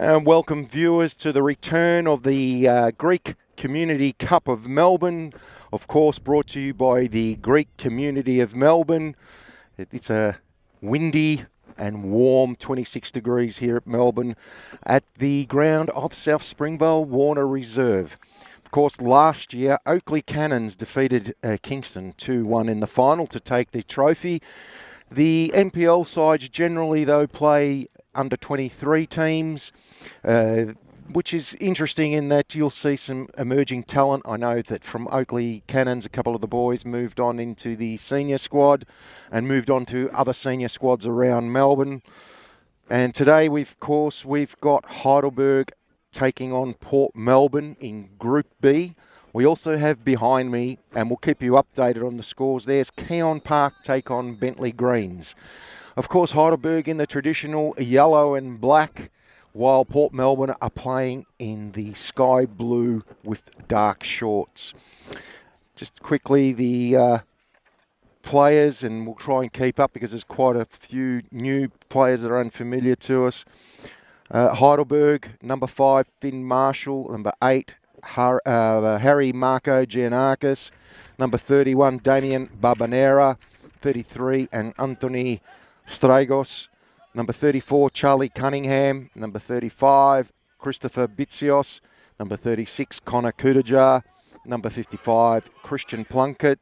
And welcome viewers to the return of the Greek Community Cup of Melbourne. Of course, brought to you by the Greek Community of Melbourne. It's a windy and warm 26 degrees here at Melbourne at the ground of South Springvale Warner Reserve. Of course, last year, Oakley Cannons defeated Kingston 2-1 in the final to take the trophy. The NPL sides generally, though, play under 23 teams, which is interesting in that you'll see some emerging talent. I know that from Oakley Cannons, a couple of the boys moved on into the senior squad and moved on to other senior squads around Melbourne. And today, we've got Heidelberg taking on Port Melbourne in Group B. We also have behind me, and we'll keep you updated on the scores, there's Keon Park take on Bentley Greens. Of course, Heidelberg in the traditional yellow and black, while Port Melbourne are playing in the sky blue with dark shorts. Just quickly, the players, and we'll try and keep up because there's quite a few new players that are unfamiliar to us. Heidelberg, number 5, Finn Marshall. Number 8, Harry Marco Giannakis. Number 31, Damien Barbanera. 33, and Anthony Stragos. Number 34, Charlie Cunningham. Number 35, Christopher Bitsios. Number 36, Connor Kudajar. Number 55, Christian Plunkett.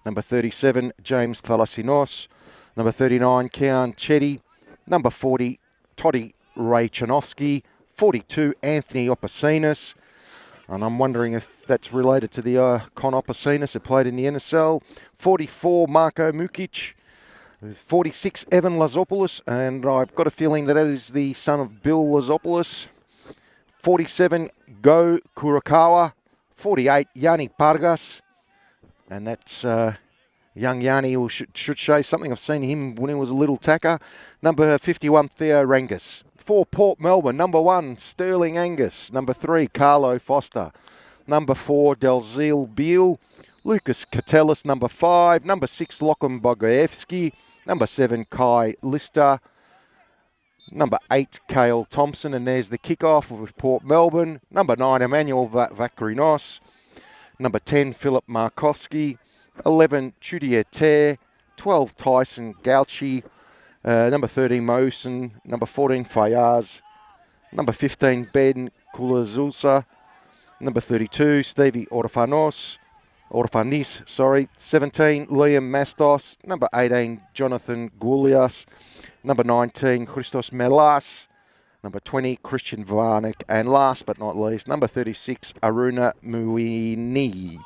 Number 37, James Thalasinos. Number 39, Kean Chetty. Number 40, Toddy Ray Chanovsky. 42, Anthony Opasinas. And I'm wondering if that's related to the Con Opasinas who played in the NSL. 44, Marko Mukic. 46, Evan Lazopoulos, and I've got a feeling that is the son of Bill Lazopoulos. 47, Go Kurakawa. 48, Yanni Pargas, and that's young Yanni who should show something. I've seen him when he was a little tacker. Number 51, Theo Rangus. 4, Port Melbourne. Number 1, Sterling Angus. Number 3, Carlo Foster. Number 4, Delzil Beale. Lucas Catellis, number 5. Number 6, Lochem Bogaevsky. Number 7, Kai Lister. Number 8, Cale Thompson. And there's the kickoff with Port Melbourne. Number 9, Emmanuel Vakrinos. Number 10, Philip Markovsky. 11, Chudier Ter. 12, Tyson Gauchi. Number 13, Mosen. Number 14, Fayaz. Number 15, Ben Kulazulsa. Number 32, Stevie Orfanis, 17, Liam Mastos. Number 18, Jonathan Goulias. Number 19, Christos Melas. Number 20, Christian Varnik. And last but not least, number 36, Aruna Muini.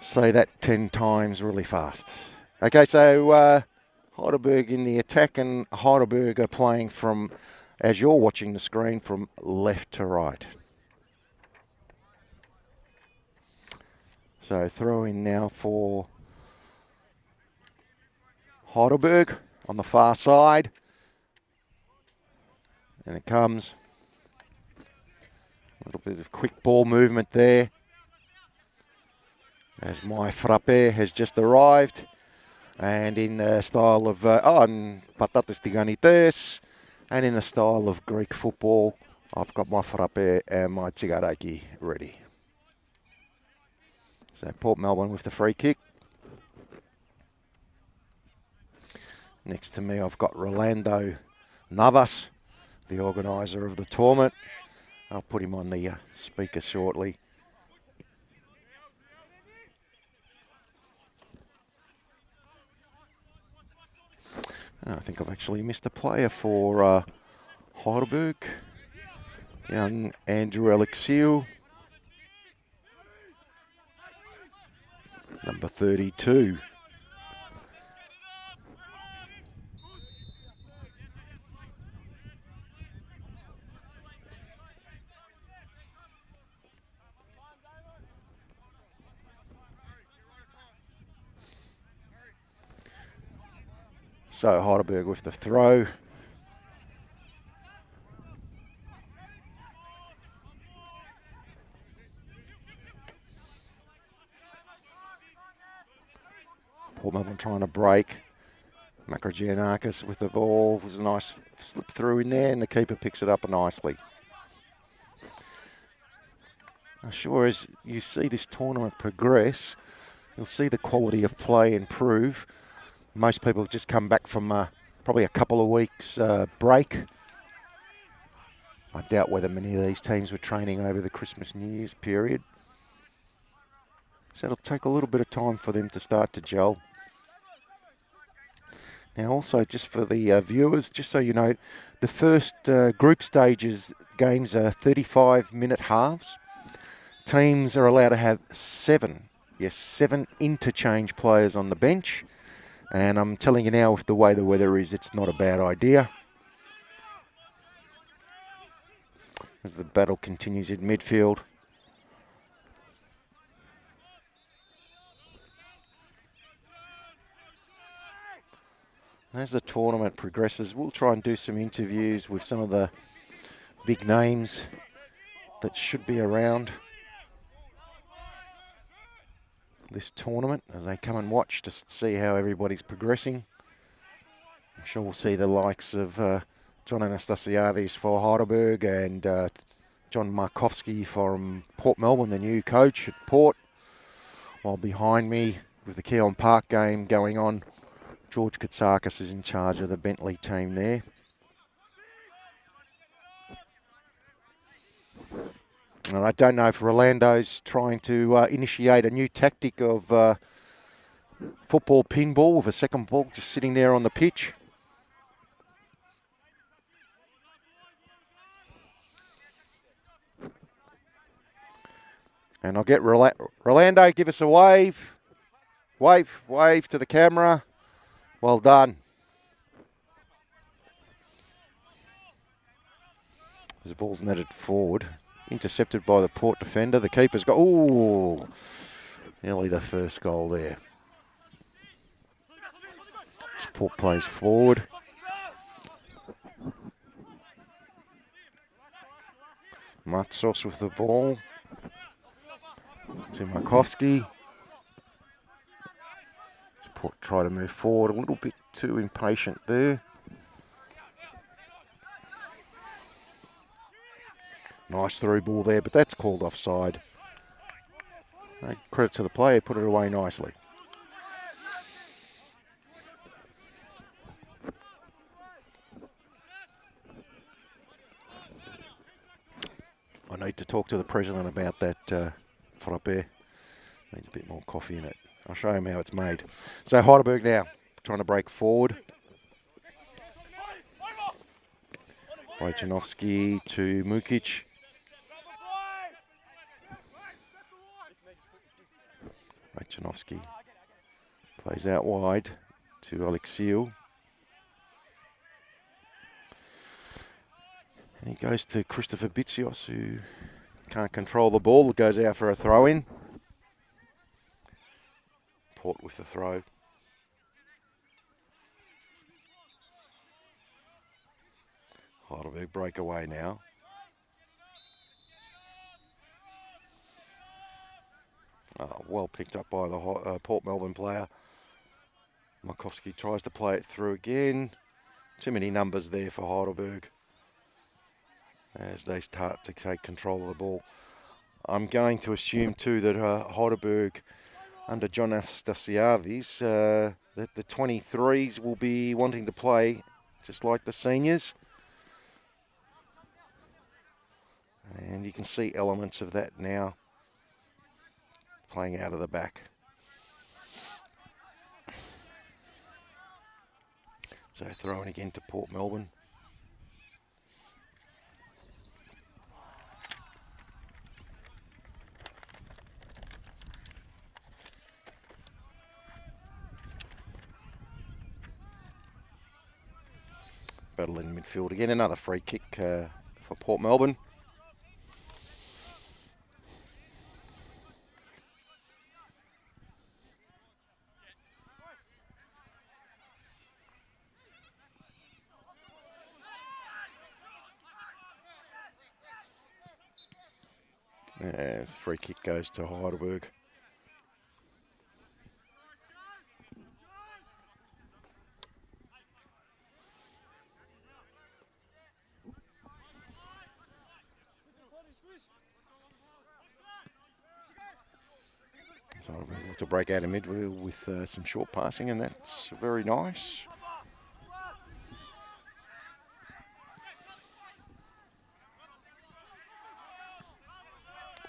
Say that 10 times really fast. Okay, so Heidelberg in the attack, and Heidelberg are playing from, as you're watching the screen, from left to right. So throw in now for Heidelberg on the far side. And it comes. A little bit of quick ball movement there. As my frappe has just arrived. And in the style of patatas tiganites. And in the style of Greek football, I've got my frappe and my tsigaraki ready. So Port Melbourne with the free kick. Next to me, I've got Rolando Navas, the organiser of the tournament. I'll put him on the speaker shortly. And I think I've actually missed a player for Heidelberg. Young Andrew Alexiou. Number 32. So Heidelberg with the throw. Port Melbourne trying to break. Makrogiannakis with the ball. There's a nice slip through in there, and the keeper picks it up nicely. I'm sure as you see this tournament progress, you'll see the quality of play improve. Most people have just come back from probably a couple of weeks break. I doubt whether many of these teams were training over the Christmas New Year's period. So it'll take a little bit of time for them to start to gel. Now also just for the viewers, just so you know, the first group stages games are 35-minute halves. Teams are allowed to have seven interchange players on the bench. And I'm telling you now, with the way the weather is, it's not a bad idea. As the battle continues in midfield. As the tournament progresses, we'll try and do some interviews with some of the big names that should be around this tournament as they come and watch to see how everybody's progressing. I'm sure we'll see the likes of John Anastasiades for Heidelberg and John Markovsky from Port Melbourne, the new coach at Port. While behind me, with the Keon Park game going on, George Katsakis is in charge of the Bentley team there. And I don't know if Rolando's trying to initiate a new tactic of football pinball with a second ball just sitting there on the pitch. And I'll get Rolando, give us a wave. Wave to the camera. Well done. The ball's netted forward. Intercepted by the Port defender. The keeper's got, ooh, nearly the first goal there. Port plays forward. Matsos with the ball. To Markovsky. Port try to move forward a little bit too impatient there. Nice through ball there, but that's called offside. Credit to the player, put it away nicely. I need to talk to the president about that frappe. Needs a bit more coffee in it. I'll show him how it's made. So Heidelberg now trying to break forward. Wojciechowski to Mukic. Wojciechowski plays out wide to Alexiou. And he goes to Christopher Bitsios, who can't control the ball. It goes out for a throw-in. Port with the throw. Heidelberg breakaway now. Well picked up by the Port Melbourne player. Markovsky tries to play it through again. Too many numbers there for Heidelberg as they start to take control of the ball. I'm going to assume too that Heidelberg under John Anastasiades, that the 23s will be wanting to play just like the seniors. And you can see elements of that now playing out of the back. So throwing again to Port Melbourne. Battle in midfield again. Another free kick for Port Melbourne. And free kick goes to Heidelberg. So we look to break out of midfield with some short passing, and that's very nice.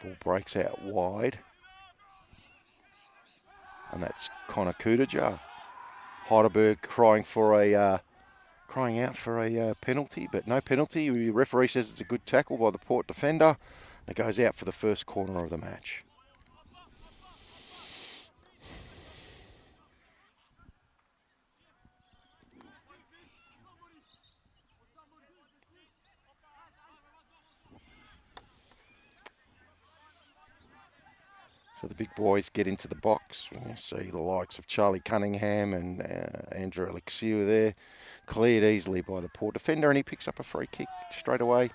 Ball breaks out wide. And that's Connor Kudajar. Heidelberg crying out for a penalty, but no penalty. The referee says it's a good tackle by the Port defender. And it goes out for the first corner of the match. So the big boys get into the box. You see the likes of Charlie Cunningham and Andrew Alexiou there. Cleared easily by the Port defender, and he picks up a free kick straight away.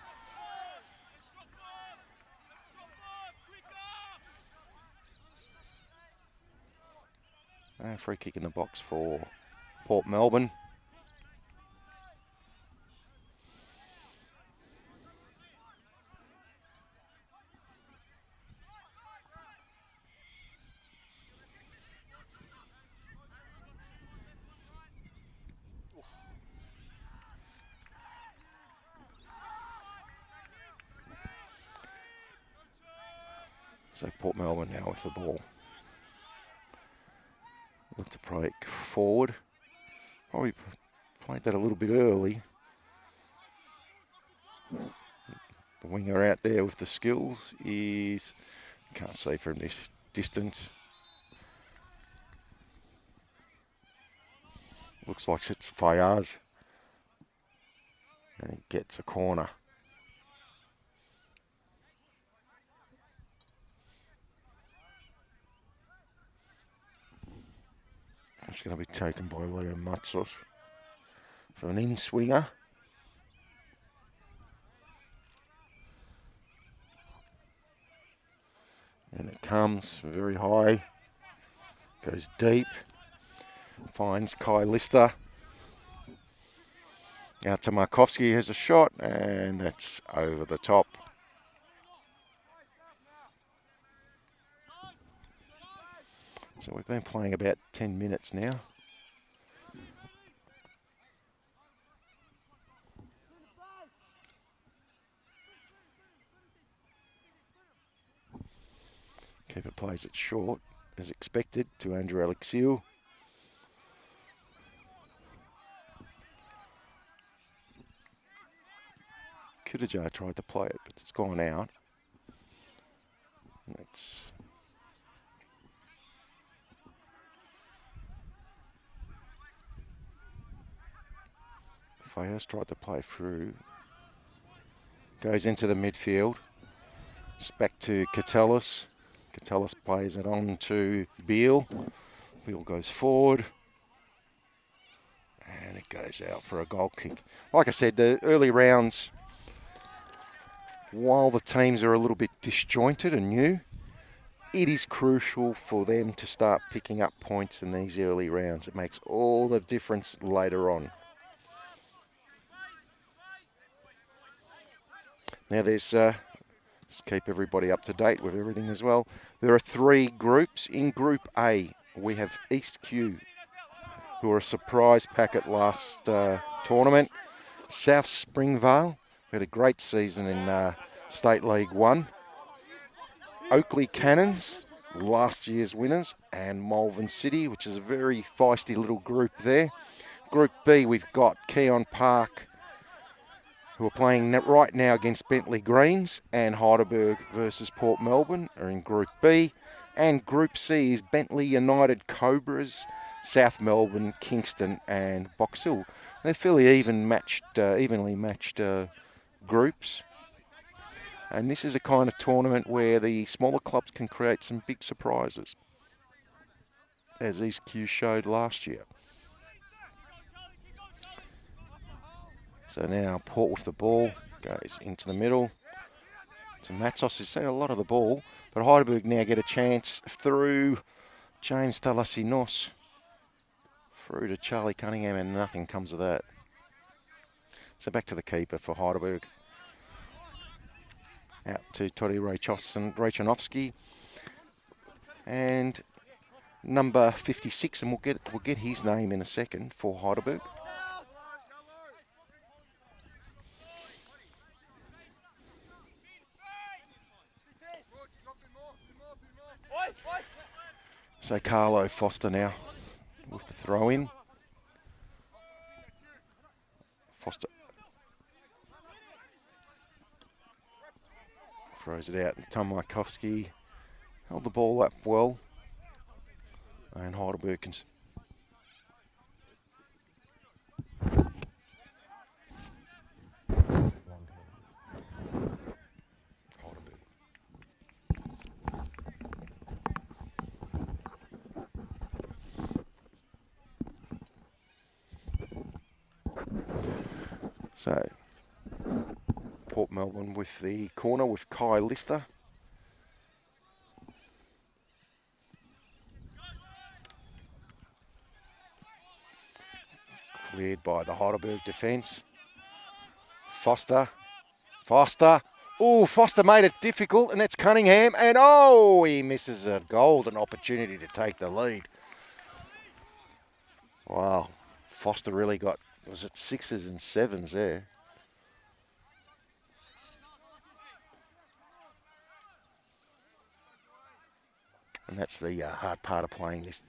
Free kick in the box for Port Melbourne. So Port Melbourne now with the ball. Look to break forward. Probably played that a little bit early. The winger out there with the skills is, can't see from this distance. Looks like it's Fayaz. And he gets a corner. It's going to be taken by Leo Matsos for an in-swinger. And it comes very high, goes deep, finds Kai Lister. Out to Markovsky, has a shot, and that's over the top. So we've been playing about 10 minutes now. Keeper plays it short, as expected, to Andrew Alexiou. Kudajar tried to play it, but it's gone out. That's Fayez tried to play through. Goes into the midfield. It's back to Catellis. Catellis plays it on to Beale. Beale goes forward. And it goes out for a goal kick. Like I said, the early rounds, while the teams are a little bit disjointed and new, it is crucial for them to start picking up points in these early rounds. It makes all the difference later on. Now there's, just keep everybody up to date with everything as well. There are 3 groups. In Group A, we have East Q, who were a surprise packet last tournament. South Springvale, who had a great season in State League 1. Oakley Cannons, last year's winners, and Malvern City, which is a very feisty little group there. Group B, we've got Keon Park, who are playing right now against Bentley Greens, and Heidelberg versus Port Melbourne are in Group B. And Group C is Bentley United Cobras, South Melbourne, Kingston and Box Hill. They're fairly evenly matched groups. And this is a kind of tournament where the smaller clubs can create some big surprises, as East Q showed last year. So now Port with the ball, goes into the middle to Matsos, who's seen a lot of the ball, but Heidelberg now get a chance through James Talasinos, through to Charlie Cunningham, and nothing comes of that. So back to the keeper for Heidelberg. Out to Tori Raychanovsky. And number 56, and we'll get his name in a second for Heidelberg. So Carlo Foster now with the throw in. Foster throws it out. Tom Markovsky held the ball up well. And Heidelberg can... So, Port Melbourne with the corner with Kai Lister. Cleared by the Heidelberg defence. Foster. Oh, Foster made it difficult, and it's Cunningham. And oh, he misses a golden opportunity to take the lead. Wow. Foster really got, was it 6s and 7s there? And that's the hard part of playing this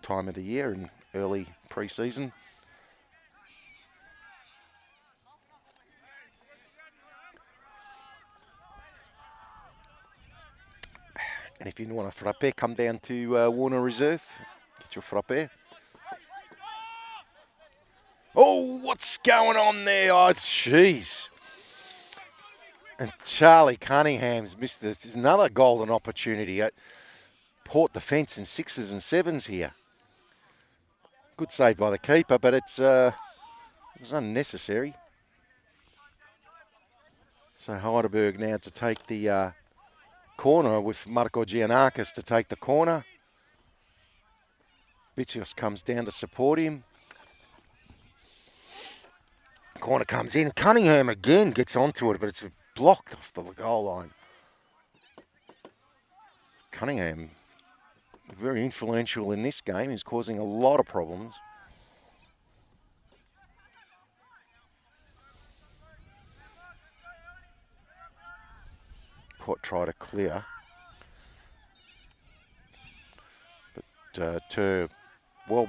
time of the year in early pre-season. And if you want a frappe, come down to Warner Reserve. Get your frappe. Oh, what's going on there? Oh, jeez. And Charlie Cunningham's missed this. There's another golden opportunity. Port defence in 6s and 7s here. Good save by the keeper, but it was unnecessary. So Heidelberg now to take the corner with Marko Giannakis to take the corner. Vicios comes down to support him. Corner comes in. Cunningham again gets onto it, but it's blocked off the goal line. Cunningham, very influential in this game. He's causing a lot of problems. Port try to clear. But Tur, well,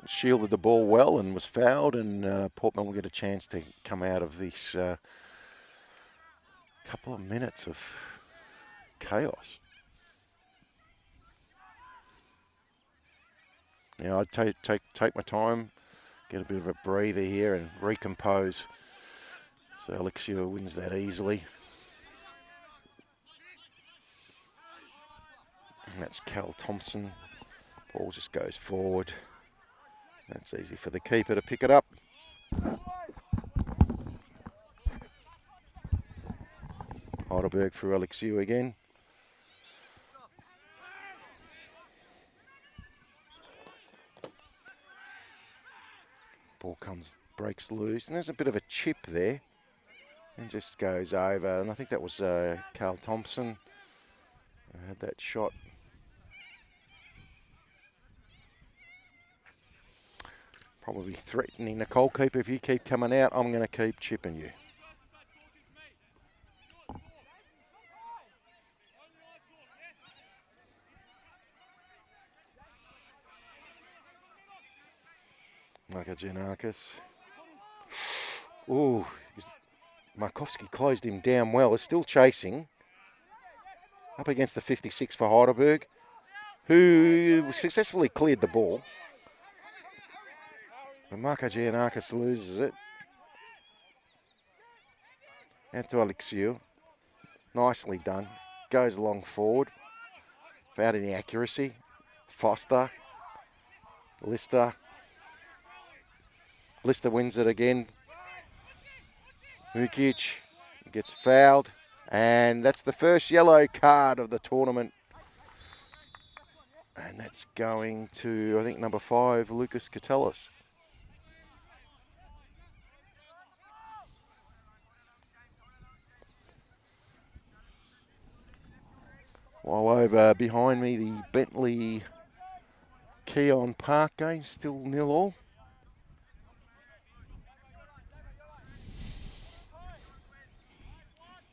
shielded the ball well and was fouled, and Port Melbourne get a chance to come out of this couple of minutes of chaos. Yeah, I'd take my time, get a bit of a breather here and recompose. So Alexia wins that easily. And that's Cal Thompson. Ball just goes forward. That's easy for the keeper to pick it up. Heidelberg through Alexiou again. Ball breaks loose, and there's a bit of a chip there. And just goes over, and I think that was Carl Thompson who had that shot. Probably threatening the goalkeeper. If you keep coming out, I'm going to keep chipping you. Marko Giannakis. Ooh, Markovsky closed him down well. Is still chasing. Up against the 56 for Heidelberg, who successfully cleared the ball. But Marko Giannakis loses it. Out to Alexiou. Nicely done. Goes along forward. Without any accuracy. Foster. Lister. Lister wins it again. Mukic gets fouled. And that's the first yellow card of the tournament. And that's going to, I think, number 5, Lucas Katelis. While over behind me, the Bentley Keon Park game, still 0-0.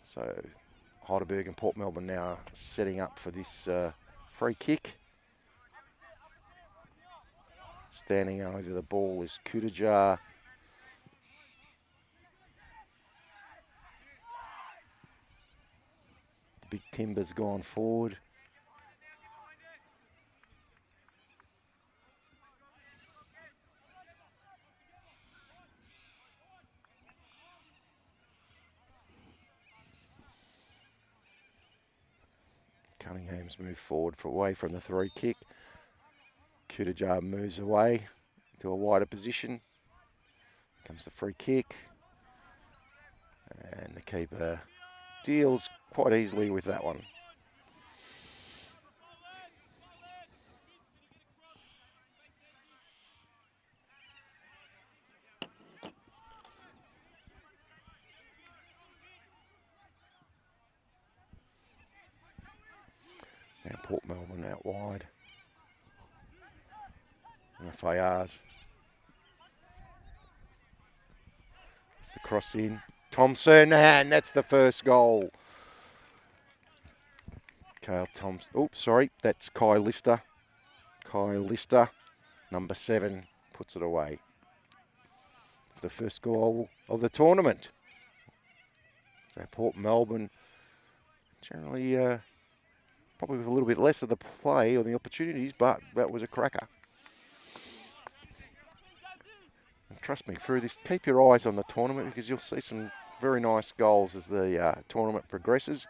So Heidelberg and Port Melbourne now setting up for this free kick. Standing over the ball is Kudajar. The big timber's gone forward. Cunningham's moved forward away from the free kick. Kudajar moves away to a wider position. Comes the free kick. And the keeper deals quite easily with that one. Now Port Melbourne out wide. And Fayaz. It's the cross in. Thompson, and that's the first goal. Kyle Thompson. Oops, sorry, that's Kai Lister. Kai Lister, number 7, puts it away. The first goal of the tournament. So Port Melbourne generally probably with a little bit less of the play or the opportunities, but that was a cracker. And trust me, through this, keep your eyes on the tournament because you'll see some very nice goals as the tournament progresses.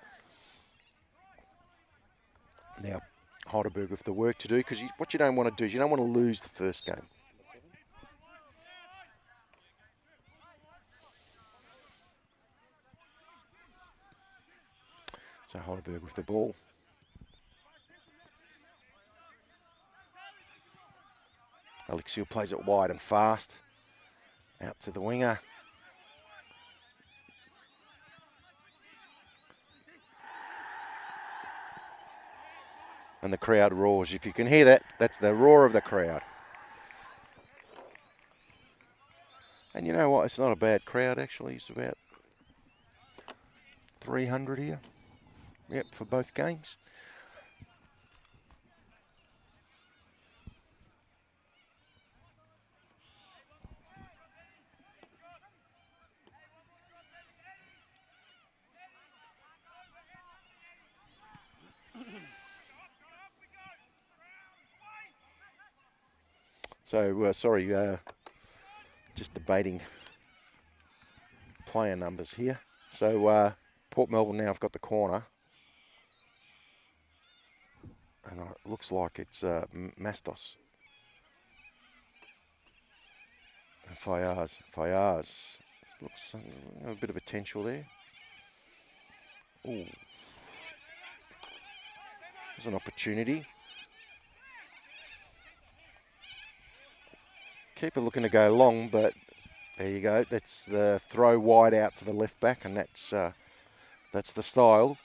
Now, Heidelberg with the work to do because what you don't want to do is you don't want to lose the first game. So Heidelberg with the ball. Alexiou plays it wide and fast. Out to the winger. And the crowd roars. If you can hear that, that's the roar of the crowd. And you know what? It's not a bad crowd, actually. It's about 300 here. Yep, for both games. So, just debating player numbers here. So, Port Melbourne now have got the corner. And it looks like it's Mastos. And Fayaz. Fayaz. Looks a bit of potential there. Ooh. There's an opportunity. Keeper looking to go long, but there you go. That's the throw wide out to the left back, and that's the style.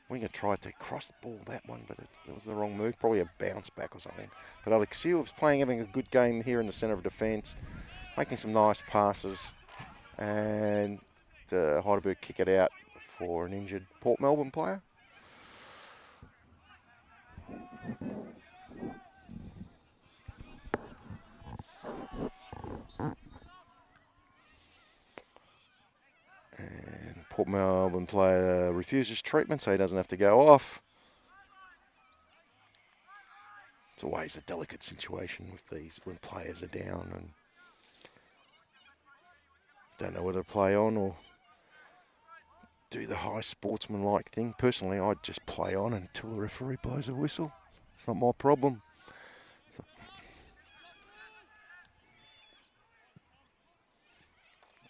Winger tried to cross the ball that one, but it was the wrong move. Probably a bounce back or something. But Alexiou was having a good game here in the centre of defence, making some nice passes, and Heidelberg kick it out for an injured Port Melbourne player. And Port Melbourne player refuses treatment, so he doesn't have to go off. It's always a delicate situation with these when players are down and don't know whether to play on or do the high sportsman-like thing. Personally, I'd just play on until the referee blows a whistle. It's not my problem.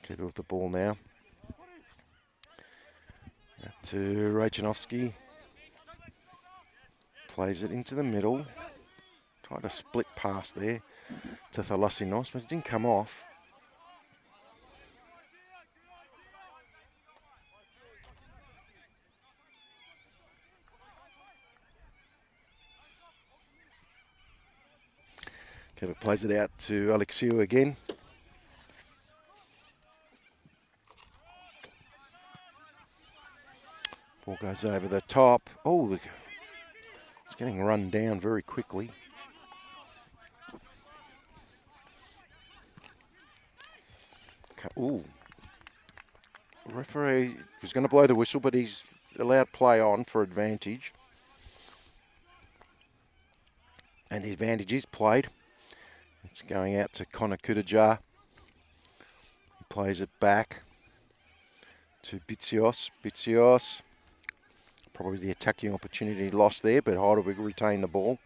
Keeper with the ball now. Out to Rachanovsky. Plays it into the middle. Tried a split pass there to Thalasinos, but it didn't come off. Kevin plays it out to Alexiou again. Ball goes over the top. Oh, it's getting run down very quickly. Ooh. The referee was going to blow the whistle, but he's allowed play on for advantage. And the advantage is played. It's going out to Connor Kudajar. He plays it back to Bitsios. Bitsios, probably the attacking opportunity lost there, but Heidelberg retained the ball.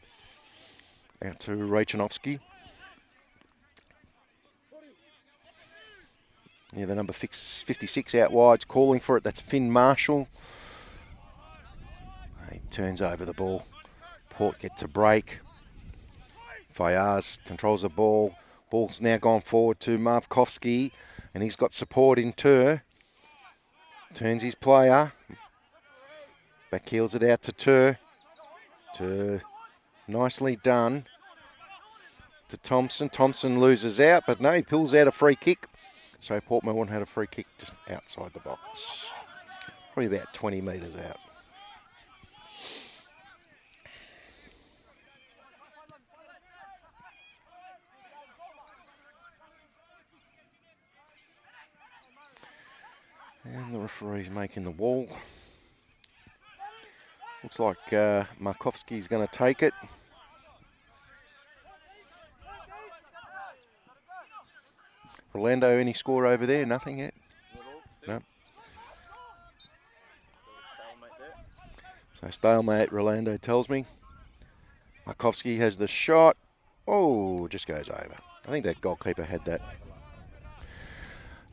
Out to Rachanovsky. Yeah, the number 56 out wide, calling for it. That's Finn Marshall. He turns over the ball. Port gets a break. Fayaz controls the ball. Ball's now gone forward to Markovsky, and he's got support in Tur. Turns his player. Backheels it out to Tur. Tur, nicely done. To Thompson. Thompson loses out, but no, he pulls out a free kick. So Port Melbourne had a free kick just outside the box. Probably about 20 metres out. And the referee's making the wall. Looks like Markovsky's going to take it. Orlando, any score over there? Nothing yet? No. So stalemate, Rolando tells me. Markovsky has the shot. Oh, just goes over. I think that goalkeeper had that.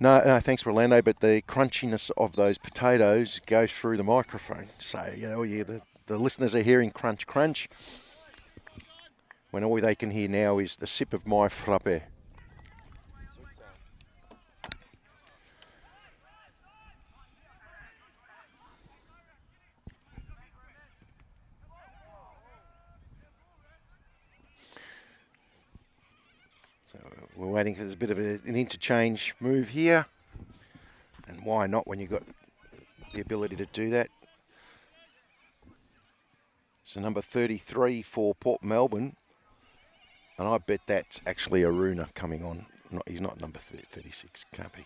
No, thanks, Rolando, but the crunchiness of those potatoes goes through the microphone. So, you know, the listeners are hearing crunch, crunch, when all they can hear now is the sip of my frappe. So we're waiting for this bit of an interchange move here. And why not when you've got the ability to do that? So number 33 for Port Melbourne. And I bet that's actually Aruna coming on. He's not number 36, can't be.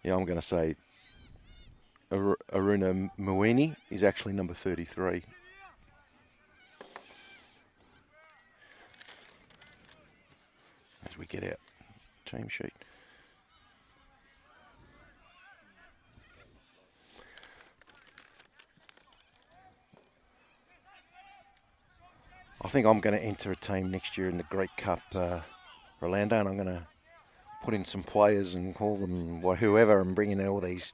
Yeah, I'm going to say Aruna Muini is actually number 33. As we get out team sheet. I think I'm going to enter a team next year in the Great Cup, Rolando, and I'm going to put in some players and call them whoever and bring in all these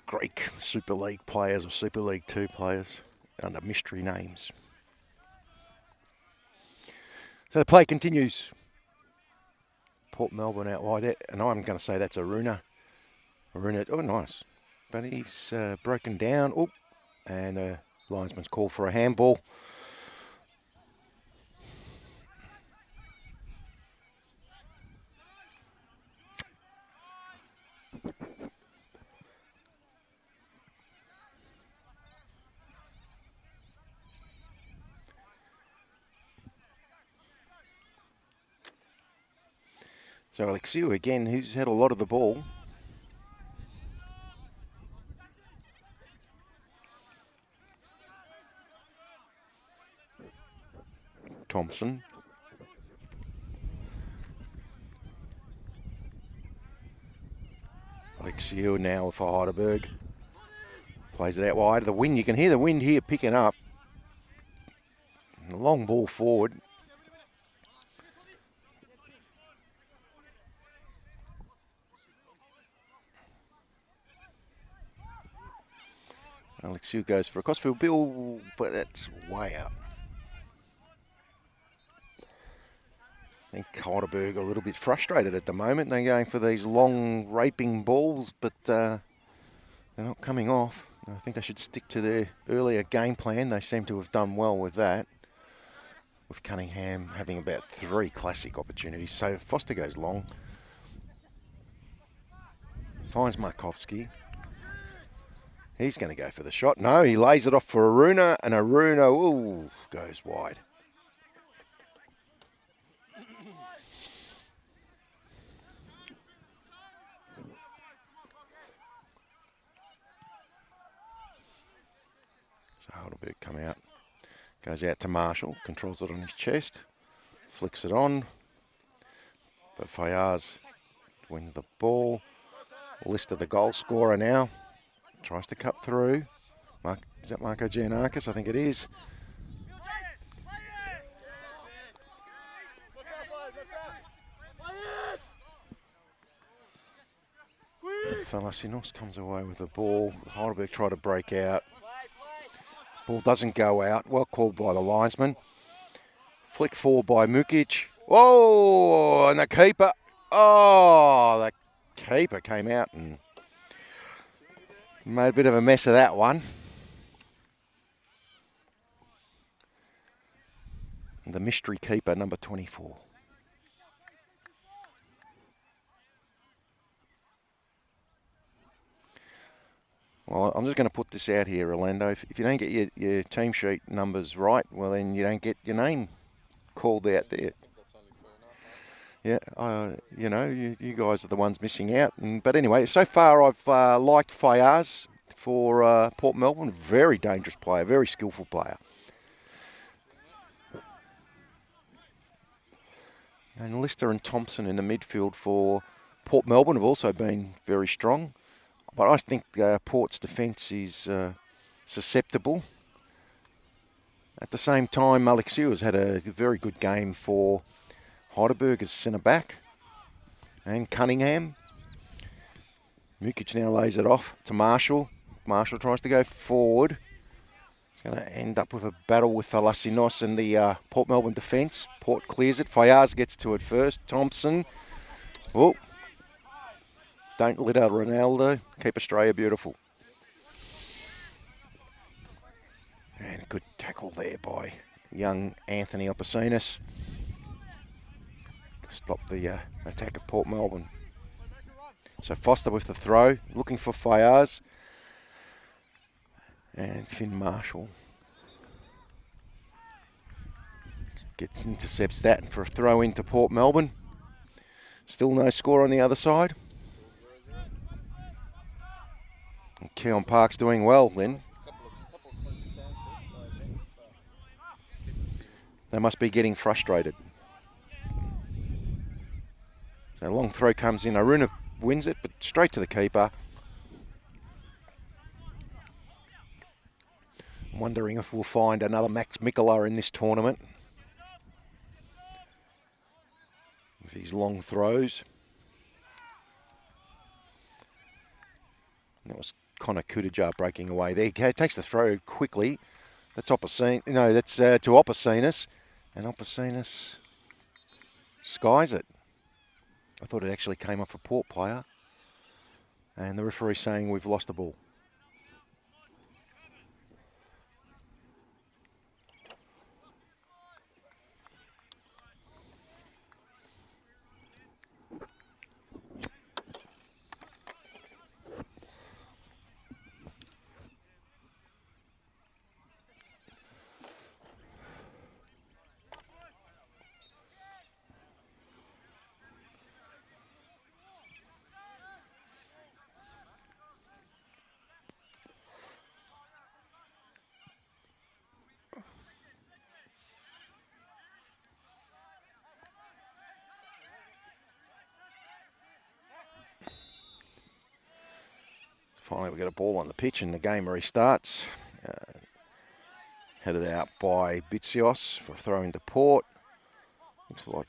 Greek Super League players or Super League 2 players under mystery names. So the play continues. Port Melbourne out wide, and I'm going to say that's Aruna. Aruna, oh, nice. But he's broken down. Oh, and the linesman's called for a handball. So Alexiou again, who's had a lot of the ball. Thompson. Alexiou now for Heidelberg. Plays it out wide. The wind, you can hear the wind here picking up. And a long ball forward. Alexiou goes for a crossfield bill, but it's way out. think Heidelberg are a little bit frustrated at the moment. They're going for these long raping balls, but they're not coming off. I think they should stick to their earlier game plan. They seem to have done well with that, with Cunningham having about 3 classic opportunities. So Foster goes long. Finds Markovsky. He's going to go for the shot. No, he lays it off for Aruna, and Aruna, goes wide. So Heidelberg come out. Goes out to Marshall, controls it on his chest, flicks it on. But Fayaz wins the ball. List of the goal scorer now. Tries to cut through. Is that Marco Giannakis? I think it is. Thalasinos comes away with the ball. Heidelberg try to break out. Ball doesn't go out. Well called by the linesman. Flick forward by Mukic. Whoa! And the keeper. Oh, the keeper came out and made a bit of a mess of that one. The mystery keeper, number 24. Well, I'm just going to put this out here, Orlando. If you don't get your team sheet numbers right, well, then you don't get your name called out there. Yeah, you know, you guys are the ones missing out. But anyway, so far I've liked Fayaz for Port Melbourne. Very dangerous player, very skillful player. And Lister and Thompson in the midfield for Port Melbourne have also been very strong. But I think Port's defence is susceptible. At the same time, Alexiou has had a very good game for Heidelberg as centre-back. And Cunningham. Mukic now lays it off to Marshall. Marshall tries to go forward. He's going to end up with a battle with Thalasinos and the Port Melbourne defence. Port clears it. Fayaz gets to it first. Thompson. Oh. Don't let out Ronaldo. Keep Australia beautiful. And a good tackle there by young Anthony Opasinas. Stop the attack of Port Melbourne. So Foster with the throw, looking for Fayaz. And Finn Marshall intercepts that for a throw into Port Melbourne. Still no score on the other side. And Keon Park's doing well then. They must be getting frustrated. So a long throw comes in. Aruna wins it, but straight to the keeper. I'm wondering if we'll find another Max Mikola in this tournament. With his long throws. That was Connor Kudajar breaking away there. He takes the throw quickly. That's Opasinas. No, that's to Opasinas. And Opasinas skies it. I thought it actually came off a Port player. And the referee saying we've lost the ball. Finally, we get a ball on the pitch and the game restarts. Headed out by Bitsios for a throw into Port. Looks like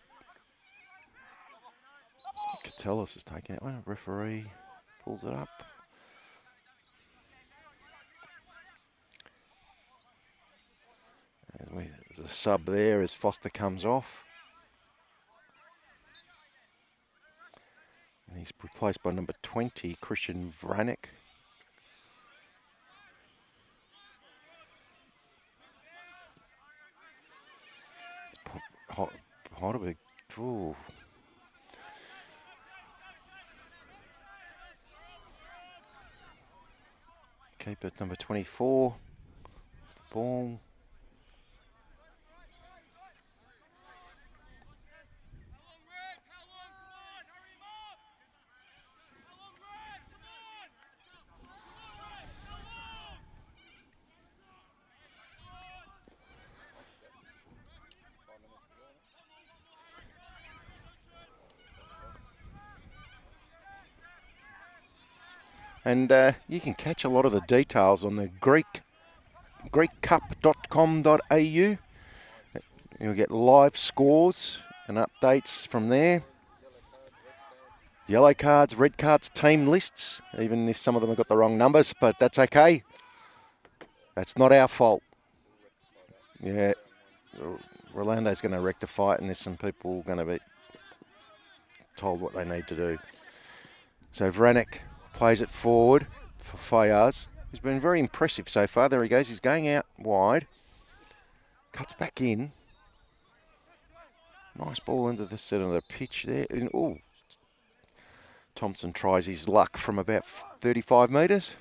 Catellus is taking it. Well, referee pulls it up. There's a sub there as Foster comes off. And he's replaced by number 20, Christian Vranek. Heidelberg. Ooh. Keeper number 24. Ball. And you can catch a lot of the details on the greekcup.com.au. You'll get live scores and updates from there. Yellow cards, red cards, team lists, even if some of them have got the wrong numbers, but that's okay. That's not our fault. Yeah, Rolando's going to rectify it, and there's some people going to be told what they need to do. So Vranek plays it forward for Fayaz. He's been very impressive so far. There he goes. He's going out wide. Cuts back in. Nice ball into the centre of the pitch there. And, ooh. Thompson tries his luck from about 35 metres.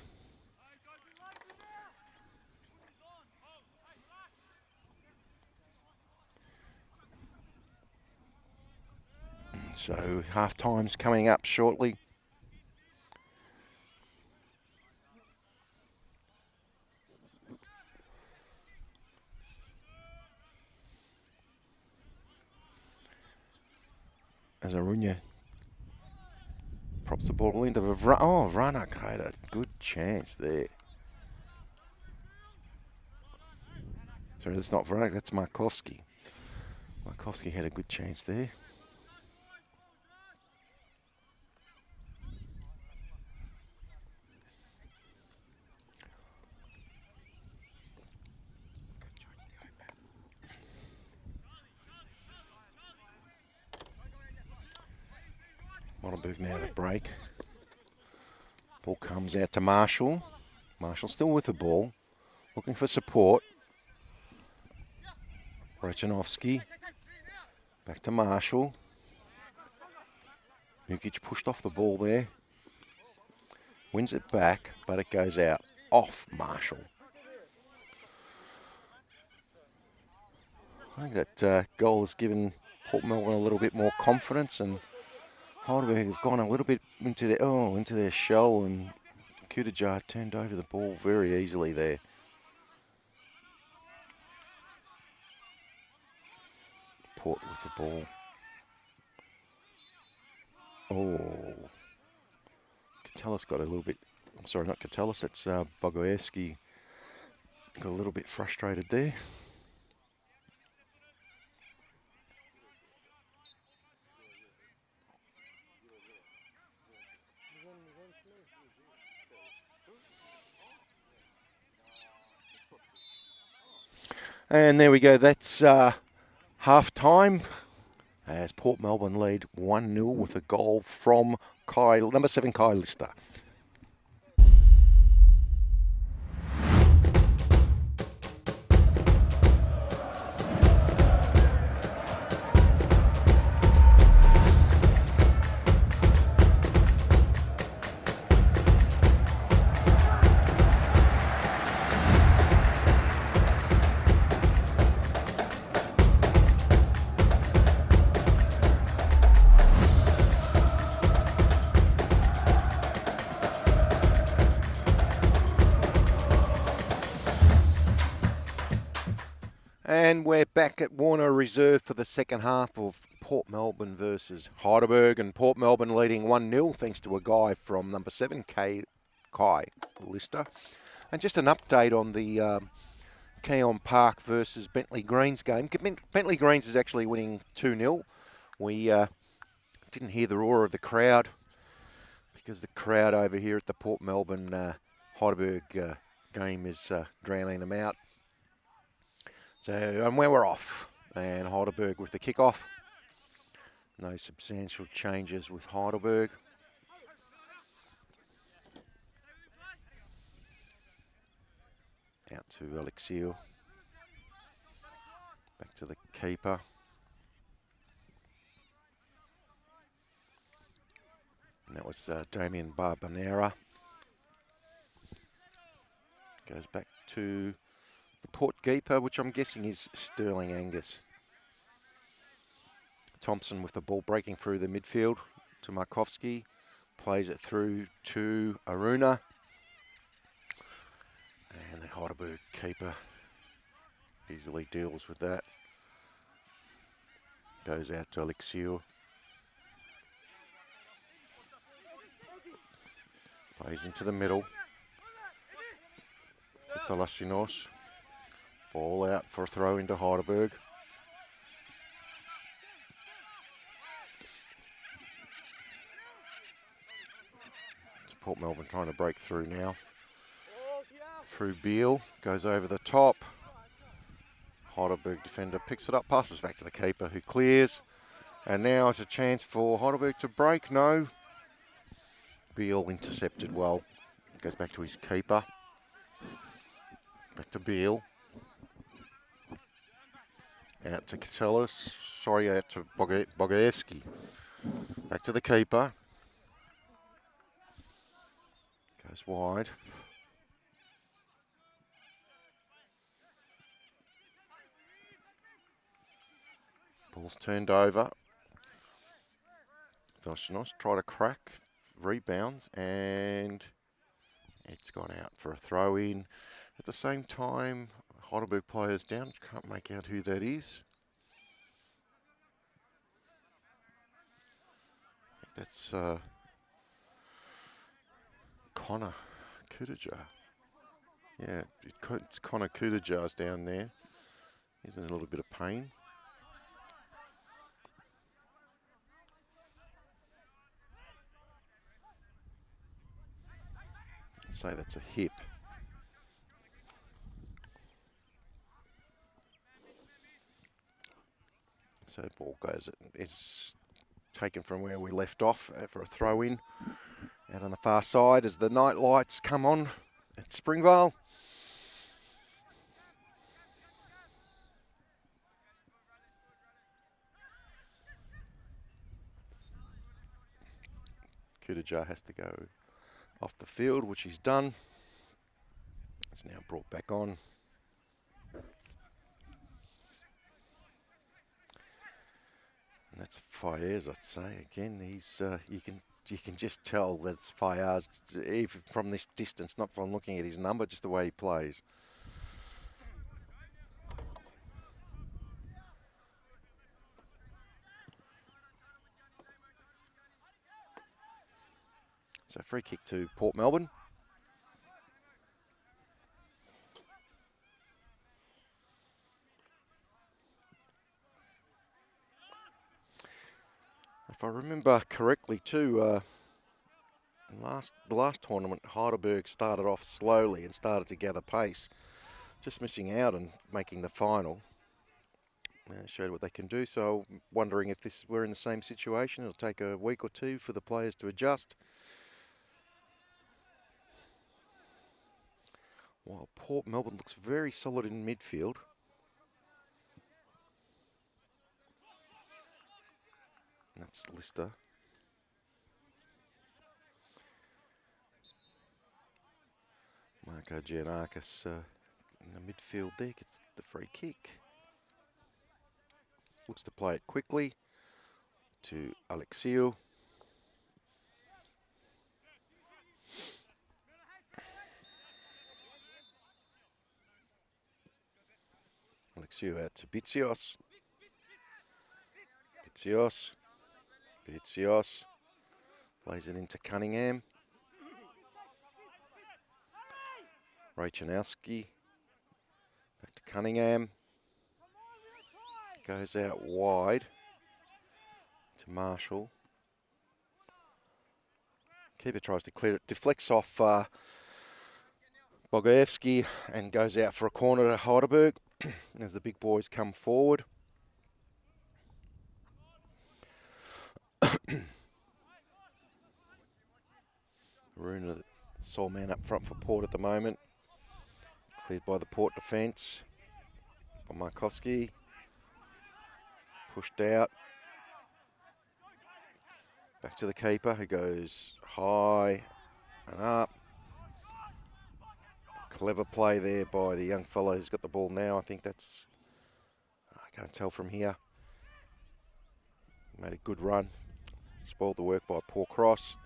So half time's coming up shortly. As Arunya props the ball into the Vranek had a good chance there. Sorry, that's not Vranek, that's Markovsky. Markovsky had a good chance there. Heidelberg now to break. Ball comes out to Marshall. Marshall still with the ball, looking for support. Rechanovsky. Back to Marshall. Mukic pushed off the ball there. Wins it back, but it goes out off Marshall. I think that goal has given Port Melbourne a little bit more confidence, and Heidelberg have gone a little bit into their shell, and Kudajar turned over the ball very easily there. Port with the ball. Oh. Katelis got a little bit, I'm sorry, not Katelis, it's Bogoevsky. Got a little bit frustrated there. And there we go, that's half time as Port Melbourne lead 1-0 with a goal from number 7 Kai Lister. And we're back at Warner Reserve for the second half of Port Melbourne versus Heidelberg, and Port Melbourne leading 1-0 thanks to a guy from number 7, Kai Lister. And just an update on the Keon Park versus Bentley Greens game. Bentley Greens is actually winning 2-0. We didn't hear the roar of the crowd because the crowd over here at the Port Melbourne Heidelberg game is drowning them out. So, and we're off, and Heidelberg with the kickoff. No substantial changes with Heidelberg. Out to Alexiou. Back to the keeper. And that was Damien Barbanera. Goes back to the Port keeper, which I'm guessing is Sterling Angus. Thompson with the ball breaking through the midfield to Markovski. Plays it through to Aruna. And the Heidelberg keeper easily deals with that. Goes out to Alexiou. Plays into the middle. Thalasinos. Ball out for a throw into Heidelberg. It's Port Melbourne trying to break through now. Through Beale. Goes over the top. Heidelberg defender picks it up. Passes back to the keeper who clears. And now it's a chance for Heidelberg to break. No. Beale intercepted well. Goes back to his keeper. Back to Beale. Out to Casellas. Sorry, out to Bogaevsky. Back to the keeper. Goes wide. Ball's turned over. Velchinos try to crack. Rebounds and it's gone out for a throw in. At the same time, Heidelberg players down. Can't make out who that is. That's Connor Kudajar. Yeah, it's Connor Kudajar's down there. He's in a little bit of pain. I'd say that's a hip. So ball goes. It's taken from where we left off for a throw in. Out on the far side as the night lights come on at Springvale. Kudajar has to go off the field, which he's done. It's now brought back on. And that's Fayez, I'd say. Again, he's you can just tell that it's Fayez, even from this distance, not from looking at his number, just the way he plays. So free kick to Port Melbourne. If I remember correctly too, the last tournament, Heidelberg started off slowly and started to gather pace, just missing out and making the final. Showed what they can do, so wondering if we're in the same situation. It'll take a week or two for the players to adjust. While Port Melbourne looks very solid in midfield. That's Lister. Marco Giannakis in the midfield there gets the free kick. Looks to play it quickly to Alexiou. Alexiou out to Bitsios. Bitsios. Plays it into Cunningham. Rachanowski. Back to Cunningham. Goes out wide to Marshall. Keeper tries to clear it. Deflects off Bogaevsky and goes out for a corner to Heidelberg as the big boys come forward. Runa, the sole man up front for Port at the moment. Cleared by the Port defence. By Markowski. Pushed out. Back to the keeper, who goes high and up. Clever play there by the young fellow who's got the ball now. I think that's, I can't tell from here. Made a good run. Spoiled the work by poor cross.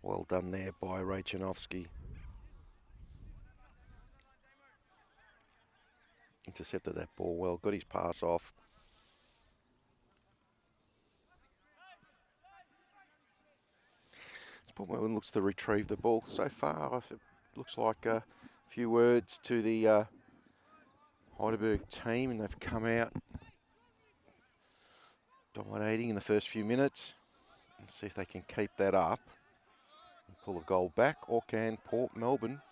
Well done there by Rachanovsky. Intercepted that ball well, got his pass off. Port Melbourne looks to retrieve the ball so far. It looks like a few words to the Heidelberg team, and they've come out dominating in the first few minutes. And see if they can keep that up and pull a goal back, or can Port Melbourne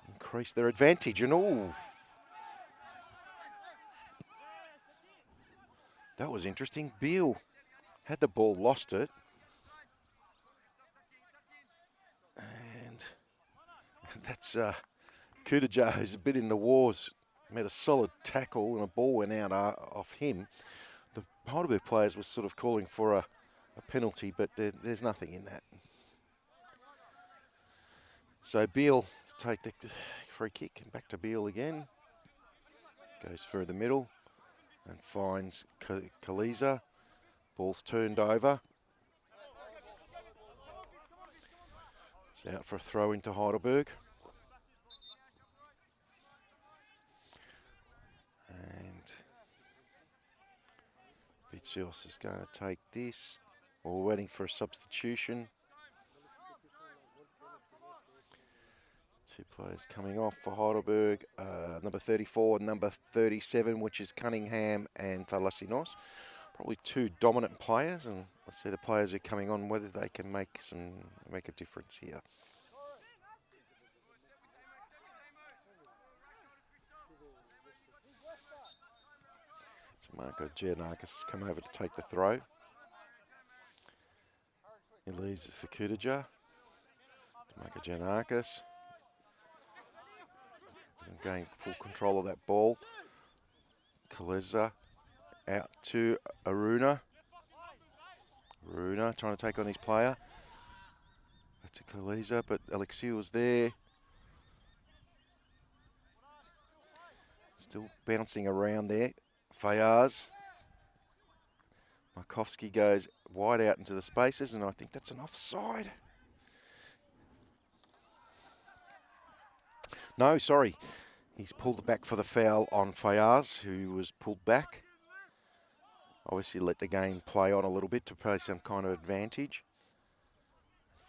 increase their advantage. And oh, that was interesting. Beale had the ball, lost it. And that's Kudajar, who's a bit in the wars, made a solid tackle and a ball went out off him. The Heidelberg players were sort of calling for a penalty, but there's nothing in that. So Beale to take the free kick, and back to Beale again. Goes through the middle and finds Kaliza. Ball's turned over. It's out for a throw into Heidelberg. And Vitsios is going to take this. We're waiting for a substitution. Two players coming off for Heidelberg. Number 34 and number 37, which is Cunningham and Thalasinos. Probably two dominant players, and let's see the players who are coming on, whether they can make a difference here. So Marco Giannakis has come over to take the throw. He leaves it for Kudajar. Marco Giannakis doesn't gain full control of that ball. Kaliza out to Aruna. Aruna trying to take on his player. Back to Kaliza, but Alexiou was there. Still bouncing around there. Fayaz. Markowski goes wide out into the spaces, and I think that's an offside. No, sorry. He's pulled back for the foul on Fayaz, who was pulled back. Obviously let the game play on a little bit to play some kind of advantage.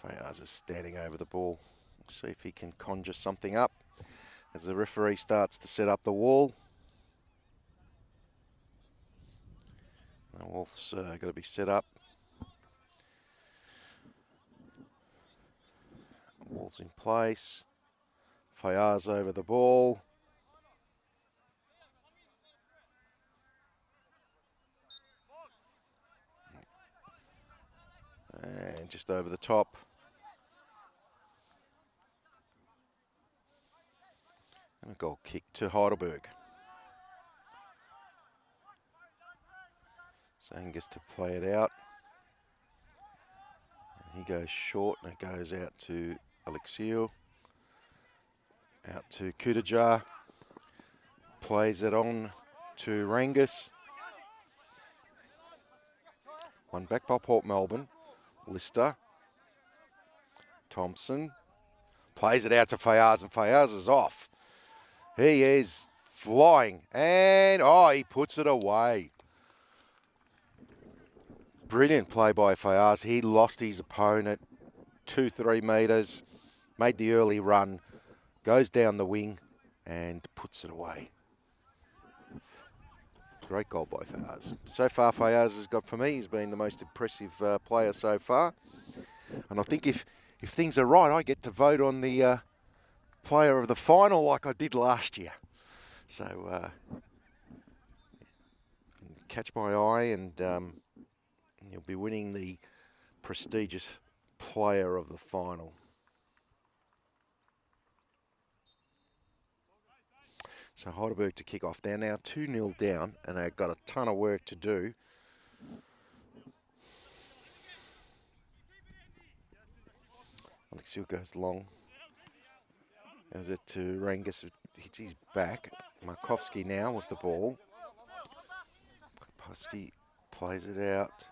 Fayaz is standing over the ball. We'll see if he can conjure something up as the referee starts to set up the wall. The wall's got to be set up. Wall's in place. Fayaz over the ball. And just over the top. And a goal kick to Heidelberg. Zane gets to play it out. And he goes short, and it goes out to Alexiou. Out to Kudajar. Plays it on to Rangus. One back by Port Melbourne. Lister. Thompson. Plays it out to Fayaz, and Fayaz is off. He is flying. And, oh, he puts it away. Brilliant play by Fayaz. He lost his opponent 2-3 metres. Made the early run. Goes down the wing and puts it away. Great goal by Fayaz. So far, Fayaz has got, for me, he's been the most impressive player so far. And I think if things are right, I get to vote on the player of the final like I did last year. So, catch my eye, and you'll be winning the prestigious player of the final. So Heidelberg to kick off. They're now 2-0 down, and they've got a ton of work to do. Alexiou goes long. Goes it to Rangus, hits his back. Markovsky now with the ball. Markovsky plays it out.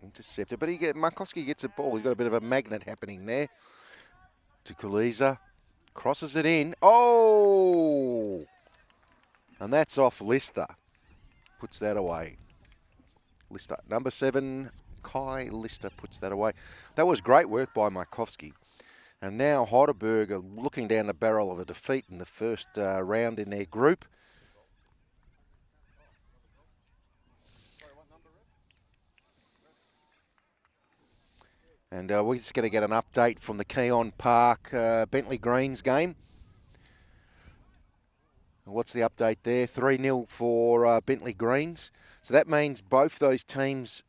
Intercepted, but Markovsky gets the ball. He's got a bit of a magnet happening there. To Kuliza. Crosses it in. Oh! And that's off Lister. Puts that away. Lister, number 7, Kai Lister puts that away. That was great work by Markovsky. And now Heidelberg are looking down the barrel of a defeat in the first round in their group. And we're just going to get an update from the Keon Park Bentley Greens game. What's the update there? 3-0 for Bentley Greens. So that means both those teams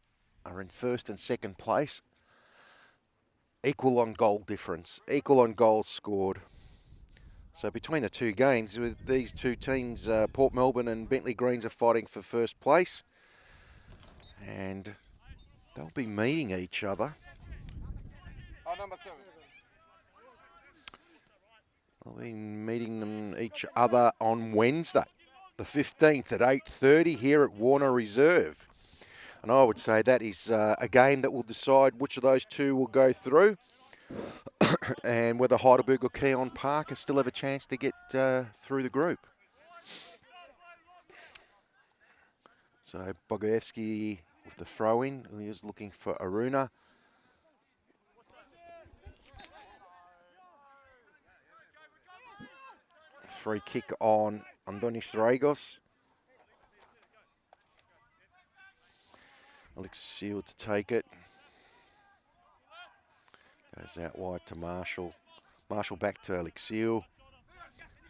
are in first and second place. Equal on goal difference, equal on goals scored. So between the two games, with these two teams, Port Melbourne and Bentley Greens are fighting for first place. And they'll be meeting each other. Oh, number 7. They'll be meeting them each other on Wednesday, the 15th at 8:30 here at Warner Reserve. And I would say that is a game that will decide which of those two will go through and whether Heidelberg or Keon Park still have a chance to get through the group. So Bogoevsky with the throw-in. He was looking for Aruna. Free kick on Andonis Dragos. Alexiou to take it. Goes out wide to Marshall. Marshall back to Alexiou.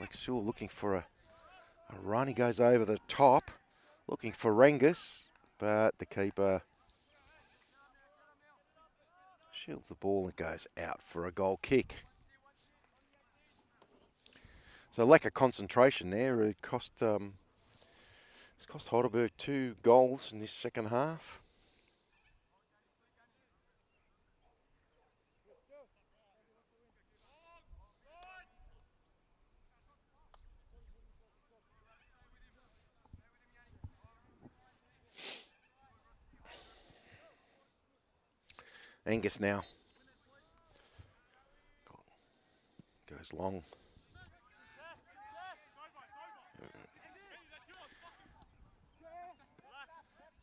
Alexiou looking for a run. He goes over the top, looking for Rangus, but the keeper shields the ball and goes out for a goal kick. So lack of concentration there. It's cost Heidelberg 2 goals in this second half. Angus now goes long.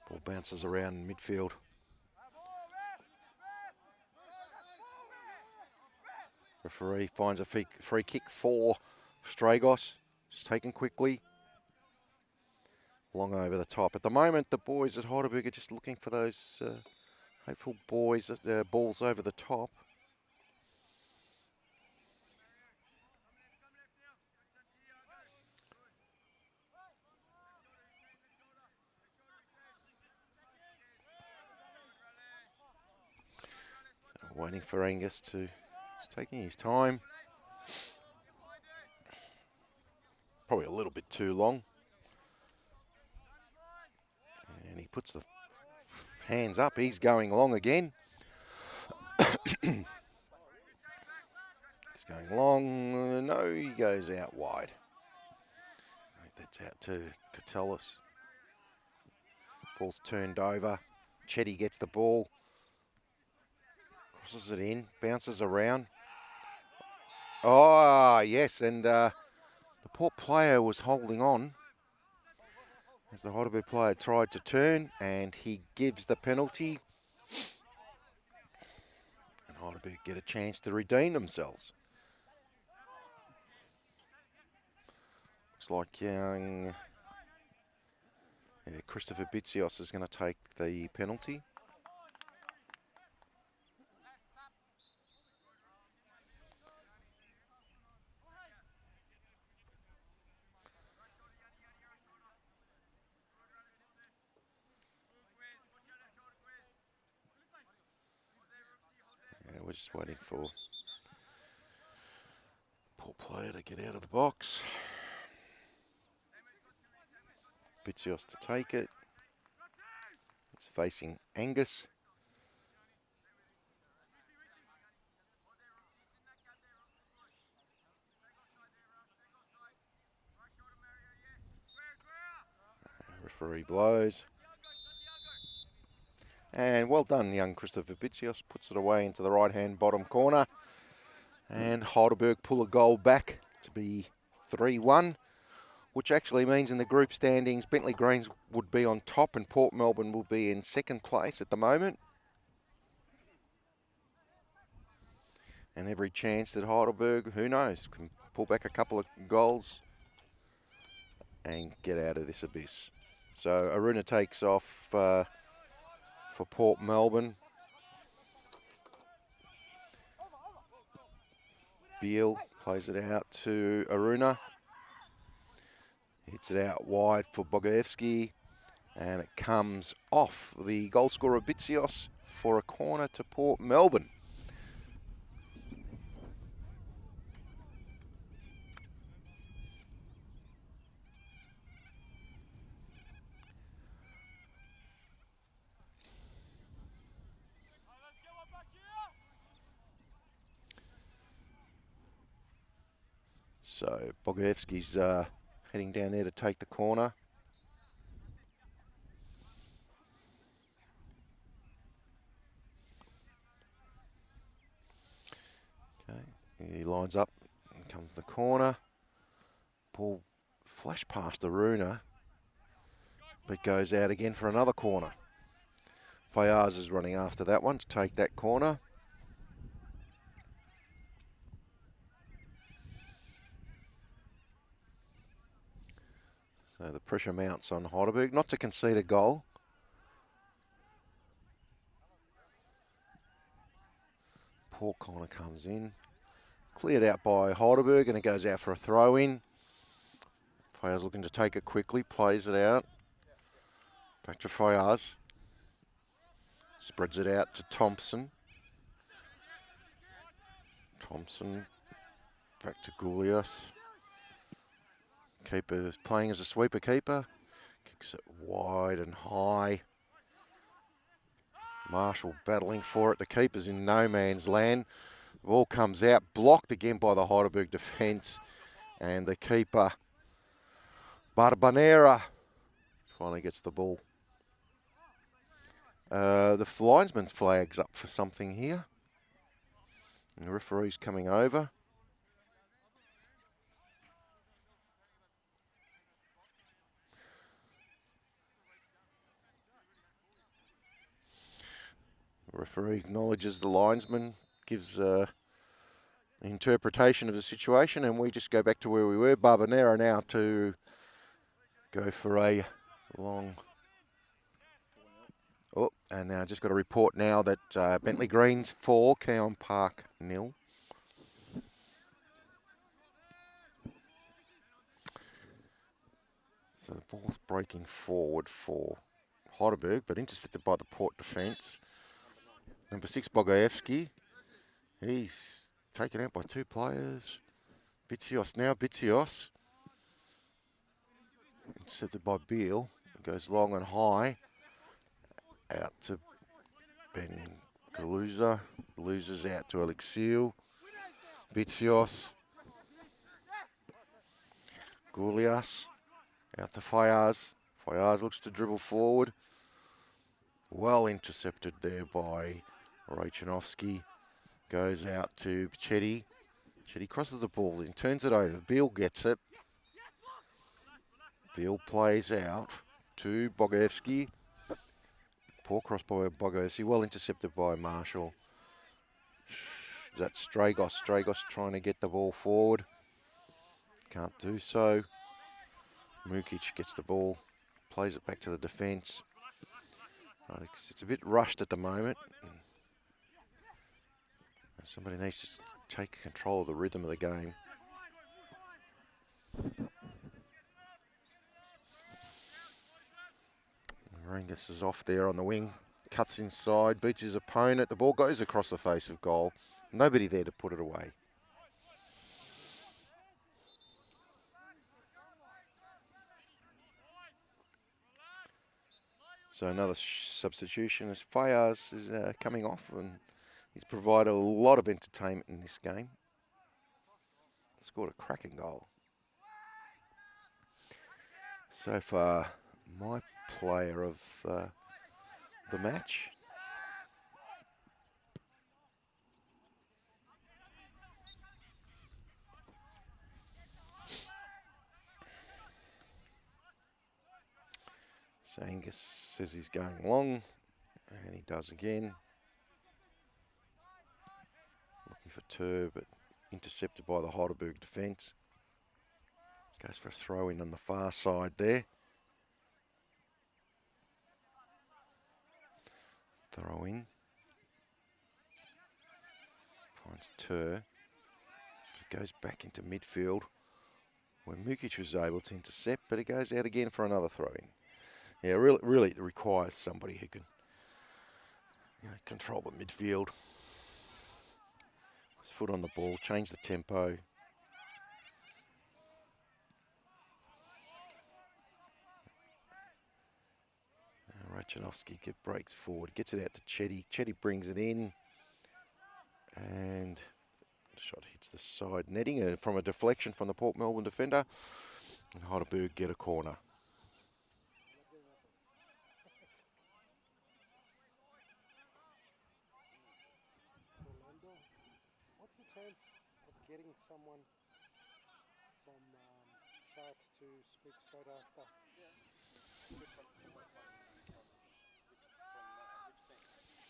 Ball bounces around midfield. Referee finds a free kick for Stragos. It's taken quickly. Long over the top. At the moment, the boys at Heidelberg are just looking for those hopeful balls over the top. Waiting for Angus to... He's taking his time. Probably a little bit too long. And he puts the hands up. He's going long again. He's going long. No, he goes out wide. I think that's out to Catullus. Ball's turned over. Chetty gets the ball. Crosses it in. Bounces around. Oh, yes. And the Port player was holding on as the Heidelberg player tried to turn, and he gives the penalty. And Heidelberg get a chance to redeem themselves. Looks like Christopher Bitsios is going to take the penalty. We're just waiting for Port player to get out of the box. Bitsios to take it. It's facing Angus. Referee blows. And well done, young Christopher Bitsios. Puts it away into the right-hand bottom corner. And Heidelberg pull a goal back to be 3-1, which actually means in the group standings, Bentley Greens would be on top and Port Melbourne will be in second place at the moment. And every chance that Heidelberg, who knows, can pull back a couple of goals and get out of this abyss. So Aruna takes off for Port Melbourne. Beale plays it out to Aruna. Hits it out wide for Bogaevsky. And it comes off the goal scorer Bitsios for a corner to Port Melbourne. So Bogaevsky's heading down there to take the corner. Okay, he lines up and comes the corner. Ball flash past Aruna, but goes out again for another corner. Fayaz is running after that one to take that corner. So the pressure mounts on Heidelberg, not to concede a goal. Poor corner comes in. Cleared out by Heidelberg and it goes out for a throw-in. Fayaz looking to take it quickly, plays it out. Back to Fayaz. Spreads it out to Thompson. Thompson back to Goulias. Keeper playing as a sweeper keeper. Kicks it wide and high. Marshall battling for it. The keeper's in no man's land. The ball comes out, blocked again by the Heidelberg defence. And the keeper, Barbanera, finally gets the ball. The linesman's flag's up for something here. And the referee's coming over. The referee acknowledges the linesman, gives an interpretation of the situation, and we just go back to where we were. Barbanera now to go for a long... Oh, and now just got a report now that Bentley Greens 4, Keon Park 0. So the ball's breaking forward for Heidelberg, but intercepted by the Port defence. Number 6, Bogaevsky. He's taken out by 2 players. Bitsios now, Bitsios. Intercepted by Beale. Goes long and high. Out to Ben Galuza. Loses out to Alexiou. Bitsios. Goulias. Out to Fayaz. Fayaz looks to dribble forward. Well intercepted there by Rachanovsky. Goes out to Chetty. Chetty crosses the ball in, turns it over. Beale gets it. Beale plays out to Bogaevsky. Poor cross by Bogaevsky. Well intercepted by Marshall. That's Stragos. Stragos trying to get the ball forward. Can't do so. Mukic gets the ball. Plays it back to the defence. It's a bit rushed at the moment. Somebody needs to take control of the rhythm of the game. Maringas is off there on the wing. Cuts inside, beats his opponent. The ball goes across the face of goal. Nobody there to put it away. So another substitution as Fayaz is coming off, and he's provided a lot of entertainment in this game. Scored a cracking goal. So far, my player of the match. So Angus says he's going long, and he does again. Looking for two, but intercepted by the Heidelberg defence. Goes for a throw in on the far side there. Throw in. Finds Tur. It goes back into midfield where Mukic was able to intercept, but it goes out again for another throw in. Yeah, really it requires somebody who can control the midfield. His foot on the ball, change the tempo. Rachanovsky breaks forward, gets it out to Chetty. Chetty brings it in, and the shot hits the side netting from a deflection from the Port Melbourne defender. And Heidelberg get a corner. What's the chance of getting someone from Sharks to speak straight after?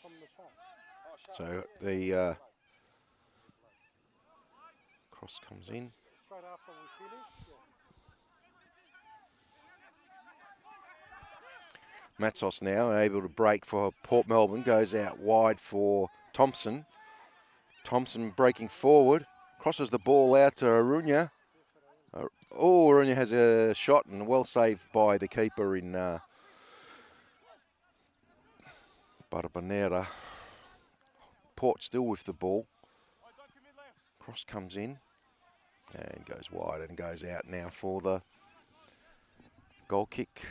From the Sharks. So the cross comes in. Straight after we finish? Yeah. Matsos now able to break for Port Melbourne, goes out wide for Thompson. Thompson breaking forward, crosses the ball out to Arunya. Arunya has a shot and well saved by the keeper in Barbanera. Port still with the ball. Cross comes in and goes wide and goes out now for the goal kick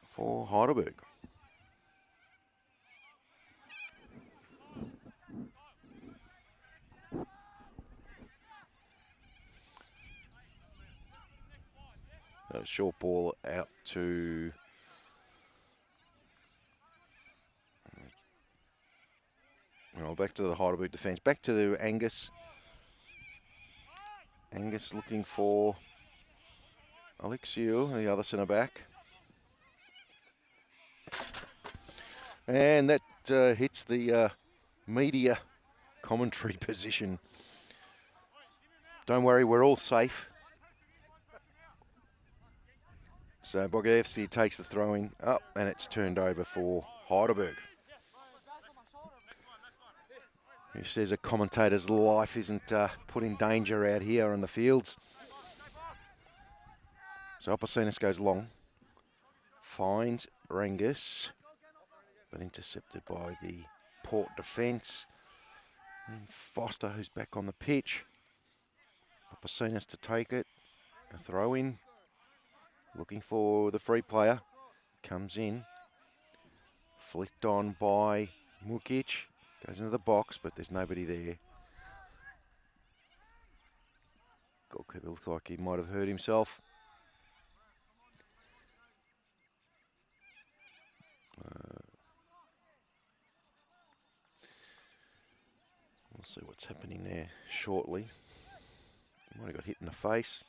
for Heidelberg. A short ball out to back to the Heidelberg defence. Back to the Angus. Angus looking for Alexiou, the other centre back. And that hits the media commentary position. Don't worry, we're all safe. So Bogavsky takes the throw in up, and it's turned over for Heidelberg. He says a commentator's life isn't put in danger out here on the fields. So Opportunist goes long. Finds Rangus, but intercepted by the Port defence. And Foster, who's back on the pitch. Opportunist to take it. A throw in. Looking for the free player. Comes in. Flicked on by Mukic. Goes into the box, but there's nobody there. Goalkeeper looks like he might have hurt himself. We'll see what's happening there shortly. Might have got hit in the face.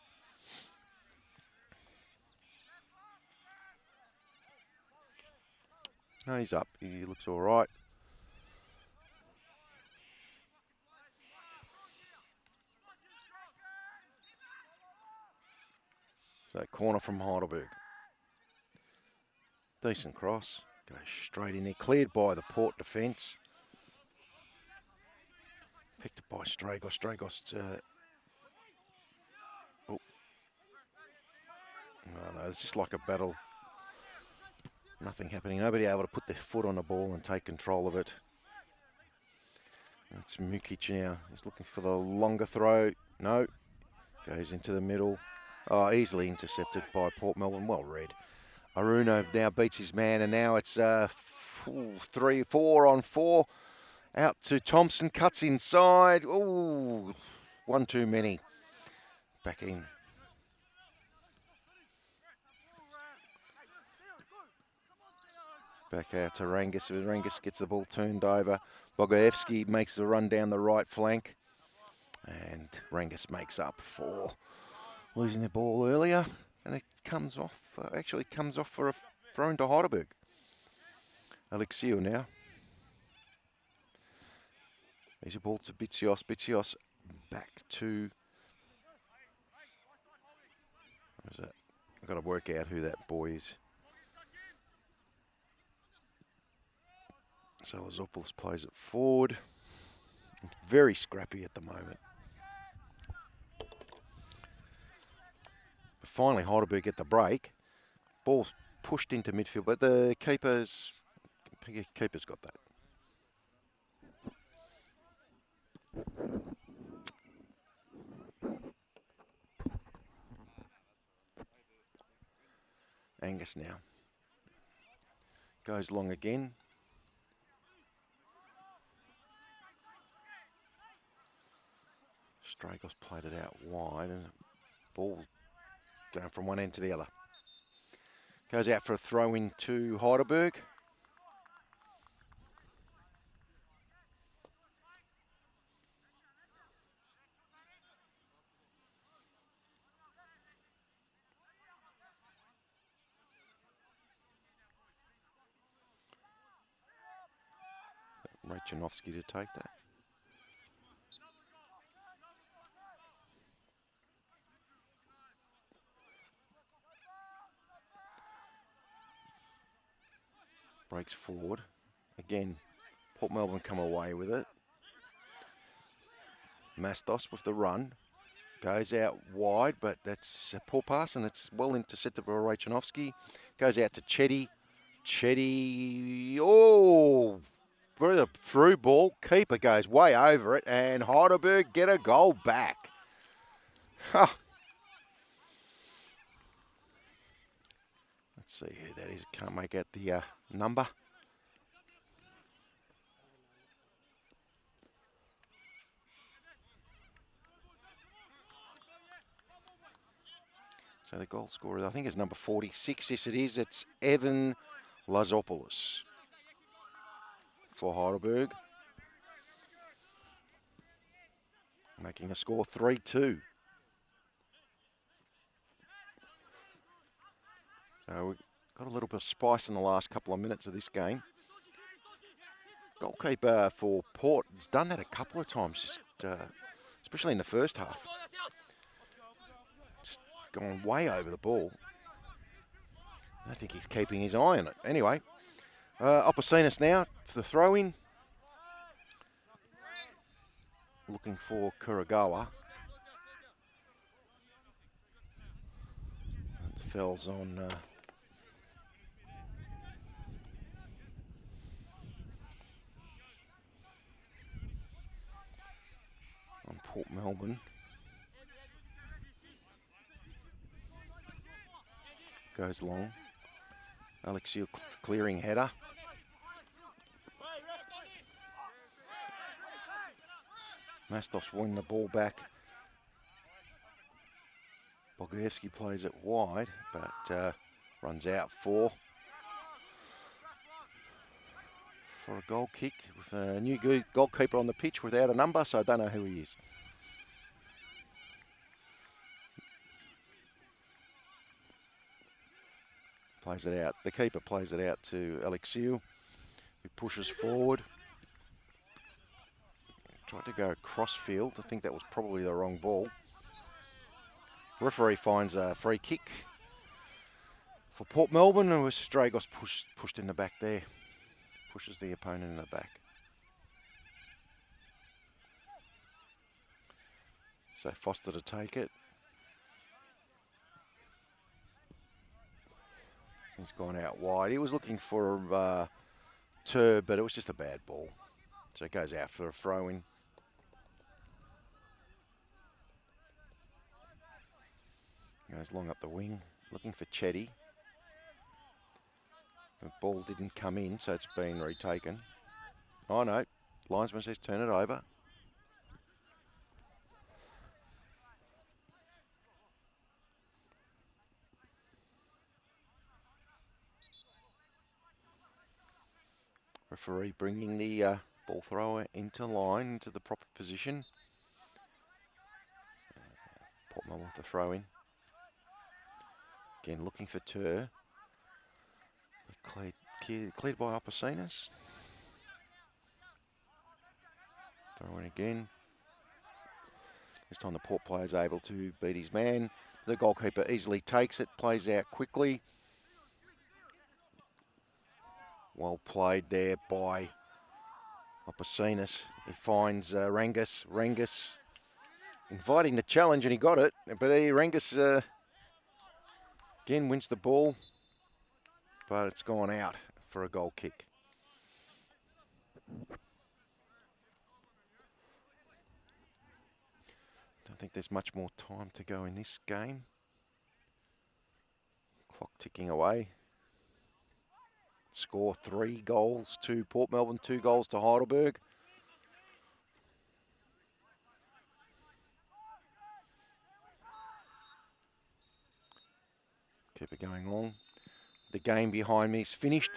No, he's up. He looks all right. So corner from Heidelberg. Decent cross. Goes straight in there. Cleared by the Port defence. Picked up by Stragos. Stragos. Oh. No, it's just like a battle. Nothing happening. Nobody able to put their foot on the ball and take control of it. It's Mukic now. He's looking for the longer throw. No. Goes into the middle. Oh, easily intercepted by Port Melbourne. Well read. Aruno now beats his man, and now it's 4-on-4. Out to Thompson, cuts inside. Ooh, one too many. Back in. Back out to Rangus. Rangus gets the ball turned over. Bogaevsky makes the run down the right flank. And Rangus makes up for losing the ball earlier. And it comes off, actually comes off for a throw to Heidelberg. Alexiou now. There's a ball to Bitsios. Bitsios back to... What is that? I've got to work out who that boy is. Salazopoulos plays it forward. It's very scrappy at the moment. But finally, Heidelberg get the break. Ball's pushed into midfield, but the keeper's got that. Angus now. Goes long again. Stragos played it out wide, and the ball going from one end to the other. Goes out for a throw in to Heidelberg. Rachanovsky to take that. Breaks forward. Again, Port Melbourne come away with it. Mastos with the run. Goes out wide, but that's a poor pass, and it's well intercepted by Rachanovsky. Goes out to Chetty. Chetty, oh, a through ball. Keeper goes way over it, and Heidelberg get a goal back. Huh. Let's see who that is. Can't make out the number. So the goal scorer, I think, is number 46. Yes, it is. It's Evan Lazopoulos for Heidelberg. Making a score 3-2. So we've got a little bit of spice in the last couple of minutes of this game. Goalkeeper for Port has done that a couple of times, just especially in the first half. Just gone way over the ball. I think he's keeping his eye on it. Anyway, Opposinas now for the throw-in. Looking for Kuragawa. It fells on Port Melbourne. Goes long. Alexiou clearing header. Mastos win the ball back. Bogaevsky plays it wide, but runs out for a goal kick with a new goalkeeper on the pitch without a number, so I don't know who he is. Plays it out. The keeper plays it out to Alexiou, who pushes forward. Tried to go cross field. I think that was probably the wrong ball. Referee finds a free kick for Port Melbourne, and Stragos pushed in the back there. Pushes the opponent in the back. So Foster to take it. He's gone out wide. He was looking for Turb, but it was just a bad ball. So it goes out for a throw-in. Goes long up the wing, looking for Chetty. The ball didn't come in, so it's been retaken. Oh no, linesman says turn it over. Referee bringing the ball thrower into line, into the proper position. Port Melbourne with the throw in. Again, looking for Tur. Cleared by Opposinas. Throw in again. This time the Port player is able to beat his man. The goalkeeper easily takes it, plays out quickly. Well played there by Opposinas. He finds Rangus. Rangus inviting the challenge, and he got it. But Rangus again wins the ball, but it's gone out for a goal kick. Don't think there's much more time to go in this game. Clock ticking away. Score 3 goals to Port Melbourne, 2 goals to Heidelberg. Keep it going on. The game behind me is finished.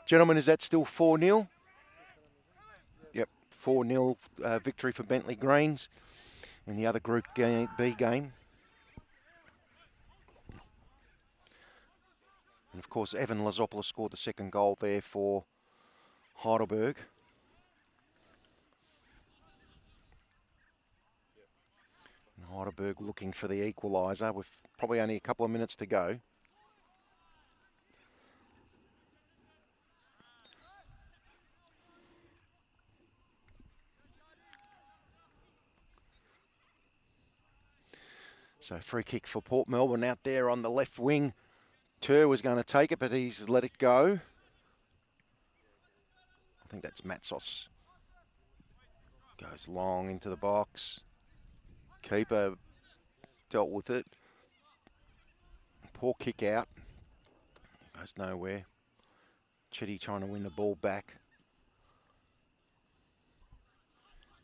Gentlemen, is that still 4-0? Yep, 4-0 victory for Bentley Greens in the other Group B game. And of course, Evan Lazopoulos scored the second goal there for Heidelberg. And Heidelberg looking for the equaliser with probably only a couple of minutes to go. So free kick for Port Melbourne out there on the left wing. Tur was going to take it, but he's let it go. I think that's Matsos. Goes long into the box. Keeper dealt with it. Poor kick out. Goes nowhere. Chetty trying to win the ball back.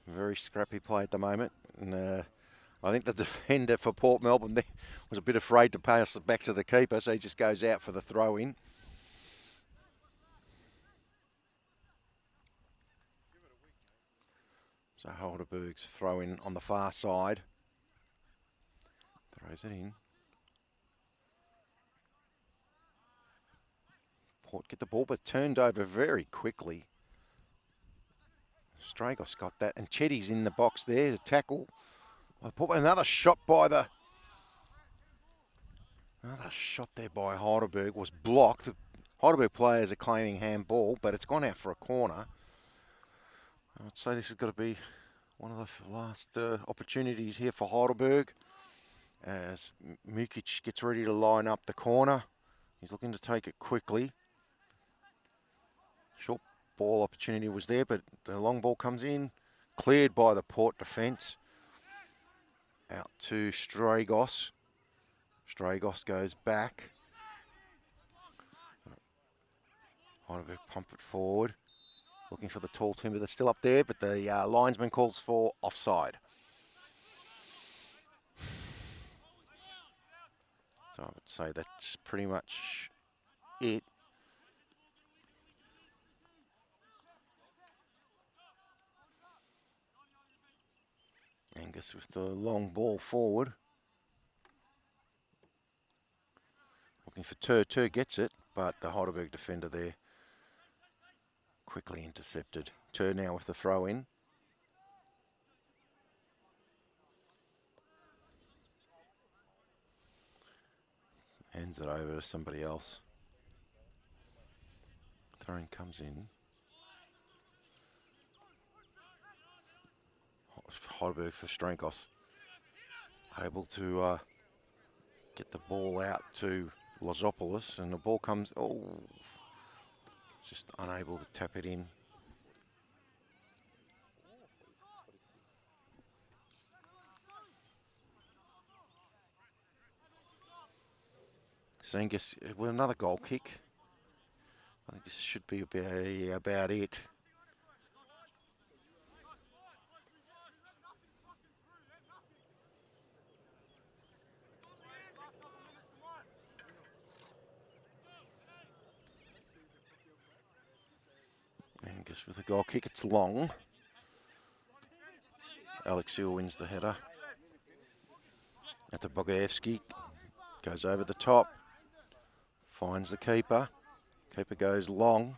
Very scrappy play at the moment. And I think the defender for Port Melbourne there was a bit afraid to pass it back to the keeper, so he just goes out for the throw-in. So Heidelberg's throw-in on the far side. Throws it in. Port get the ball, but turned over very quickly. Stragos got that, and Chetty's in the box there, a tackle. Another shot there by Heidelberg was blocked. The Heidelberg players are claiming handball, but it's gone out for a corner. I'd say this has got to be one of the last opportunities here for Heidelberg. As Mukic gets ready to line up the corner. He's looking to take it quickly. Short ball opportunity was there, but the long ball comes in. Cleared by the Port defence. Out to Stragos. Stragos goes back. Heidelberg pump it forward. Looking for the tall timber that's still up there, but the linesman calls for offside. So I would say that's pretty much it. Angus with the long ball forward. Looking for Tur. Tur gets it, but the Heidelberg defender there quickly intercepted. Tur now with the throw in. Hands it over to somebody else. Throw-in comes in. Heidelberg for Strankos. Able to get the ball out to Lazopoulos, and the ball comes, just unable to tap it in. Angus with another goal kick. I think this should be about it. Angus with the goal kick, it's long. Alex Hill wins the header. At the Bogaevsky, goes over the top, finds the keeper. Keeper goes long.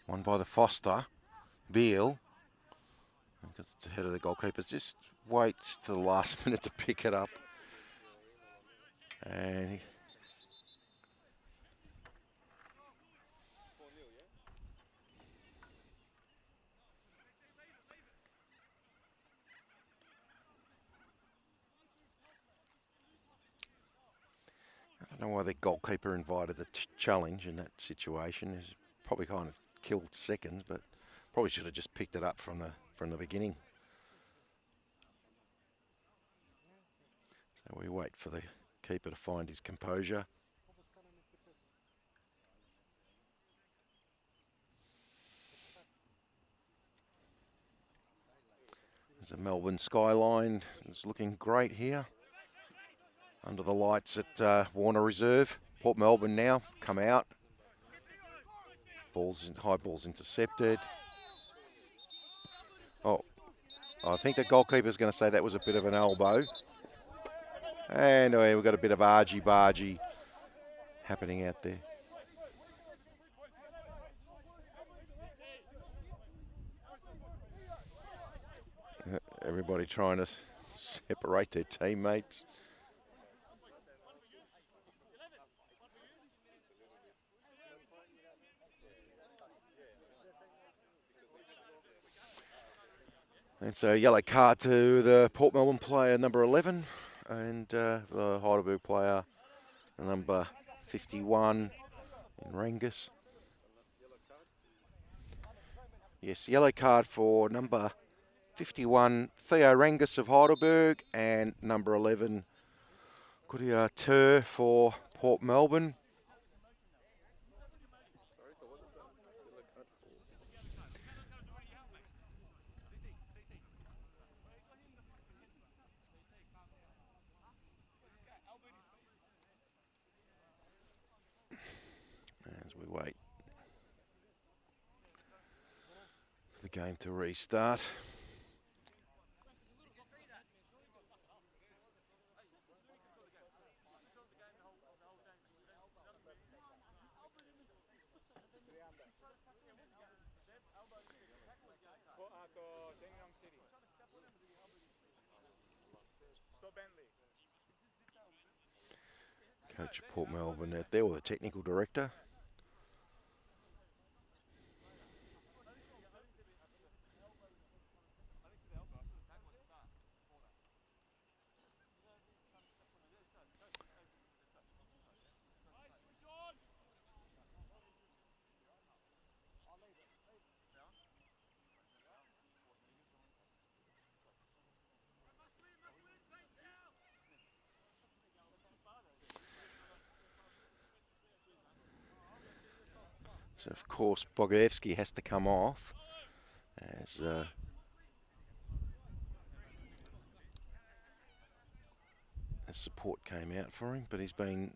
Won by the Foster. Beale. Gets the head of the goalkeeper. Just waits to the last minute to pick it up. And he, I don't know why the goalkeeper invited the challenge in that situation. He's probably kind of killed seconds, but probably should have just picked it up from the beginning. So we wait for the keeper to find his composure. There's a Melbourne skyline. It's looking great here. Under the lights at Warner Reserve. Port Melbourne now come out. High ball's intercepted. Oh, I think the goalkeeper's going to say that was a bit of an elbow. And we've got a bit of argy-bargy happening out there. Everybody trying to separate their teammates. It's a yellow card to the Port Melbourne player, number 11, and the Heidelberg player, number 51, in Rangus. Yes, yellow card for number 51, Theo Rangus of Heidelberg, and number 11, Kuria Tur for Port Melbourne. As we wait for the game to restart. Coach of Port Melbourne out there, or the technical director. So of course Bogaevsky has to come off as support came out for him, but he's been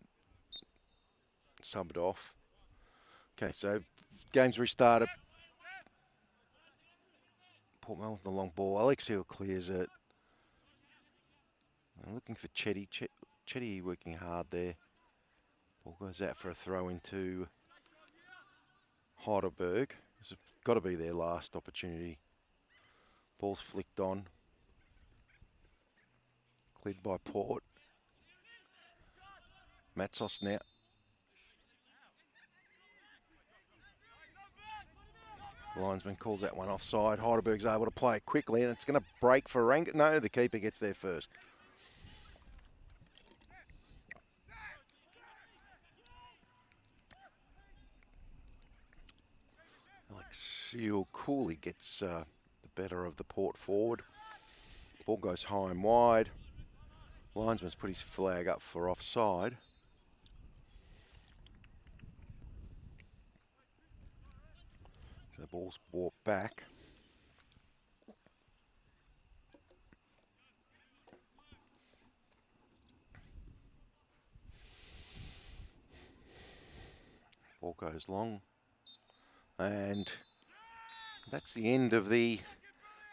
subbed off. Okay, so game's restarted. Port Melbourne, the long ball. Alexio clears it. I'm looking for Chetty. Chetty working hard there. Ball goes out for a throw into Heidelberg. This has got to be their last opportunity. Ball's flicked on. Cleared by Port. Matsos now. The linesman calls that one offside. Heidelberg's able to play it quickly, and it's going to break for Rank. No, the keeper gets there first. Alexio Cooley gets the better of the Port forward. Ball goes high and wide. Linesman's put his flag up for offside. So the ball's brought back. Ball goes long. And that's the end of the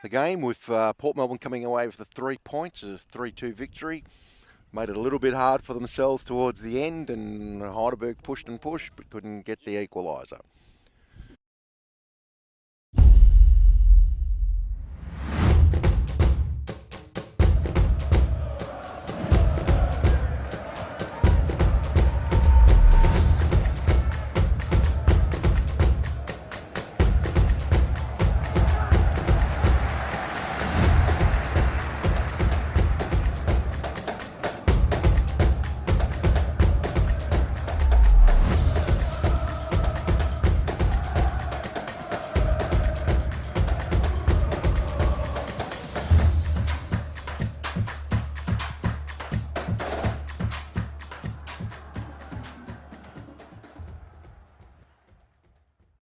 game, with Port Melbourne coming away with the 3 points, a 3-2 victory. Made it a little bit hard for themselves towards the end, and Heidelberg pushed and pushed but couldn't get the equaliser.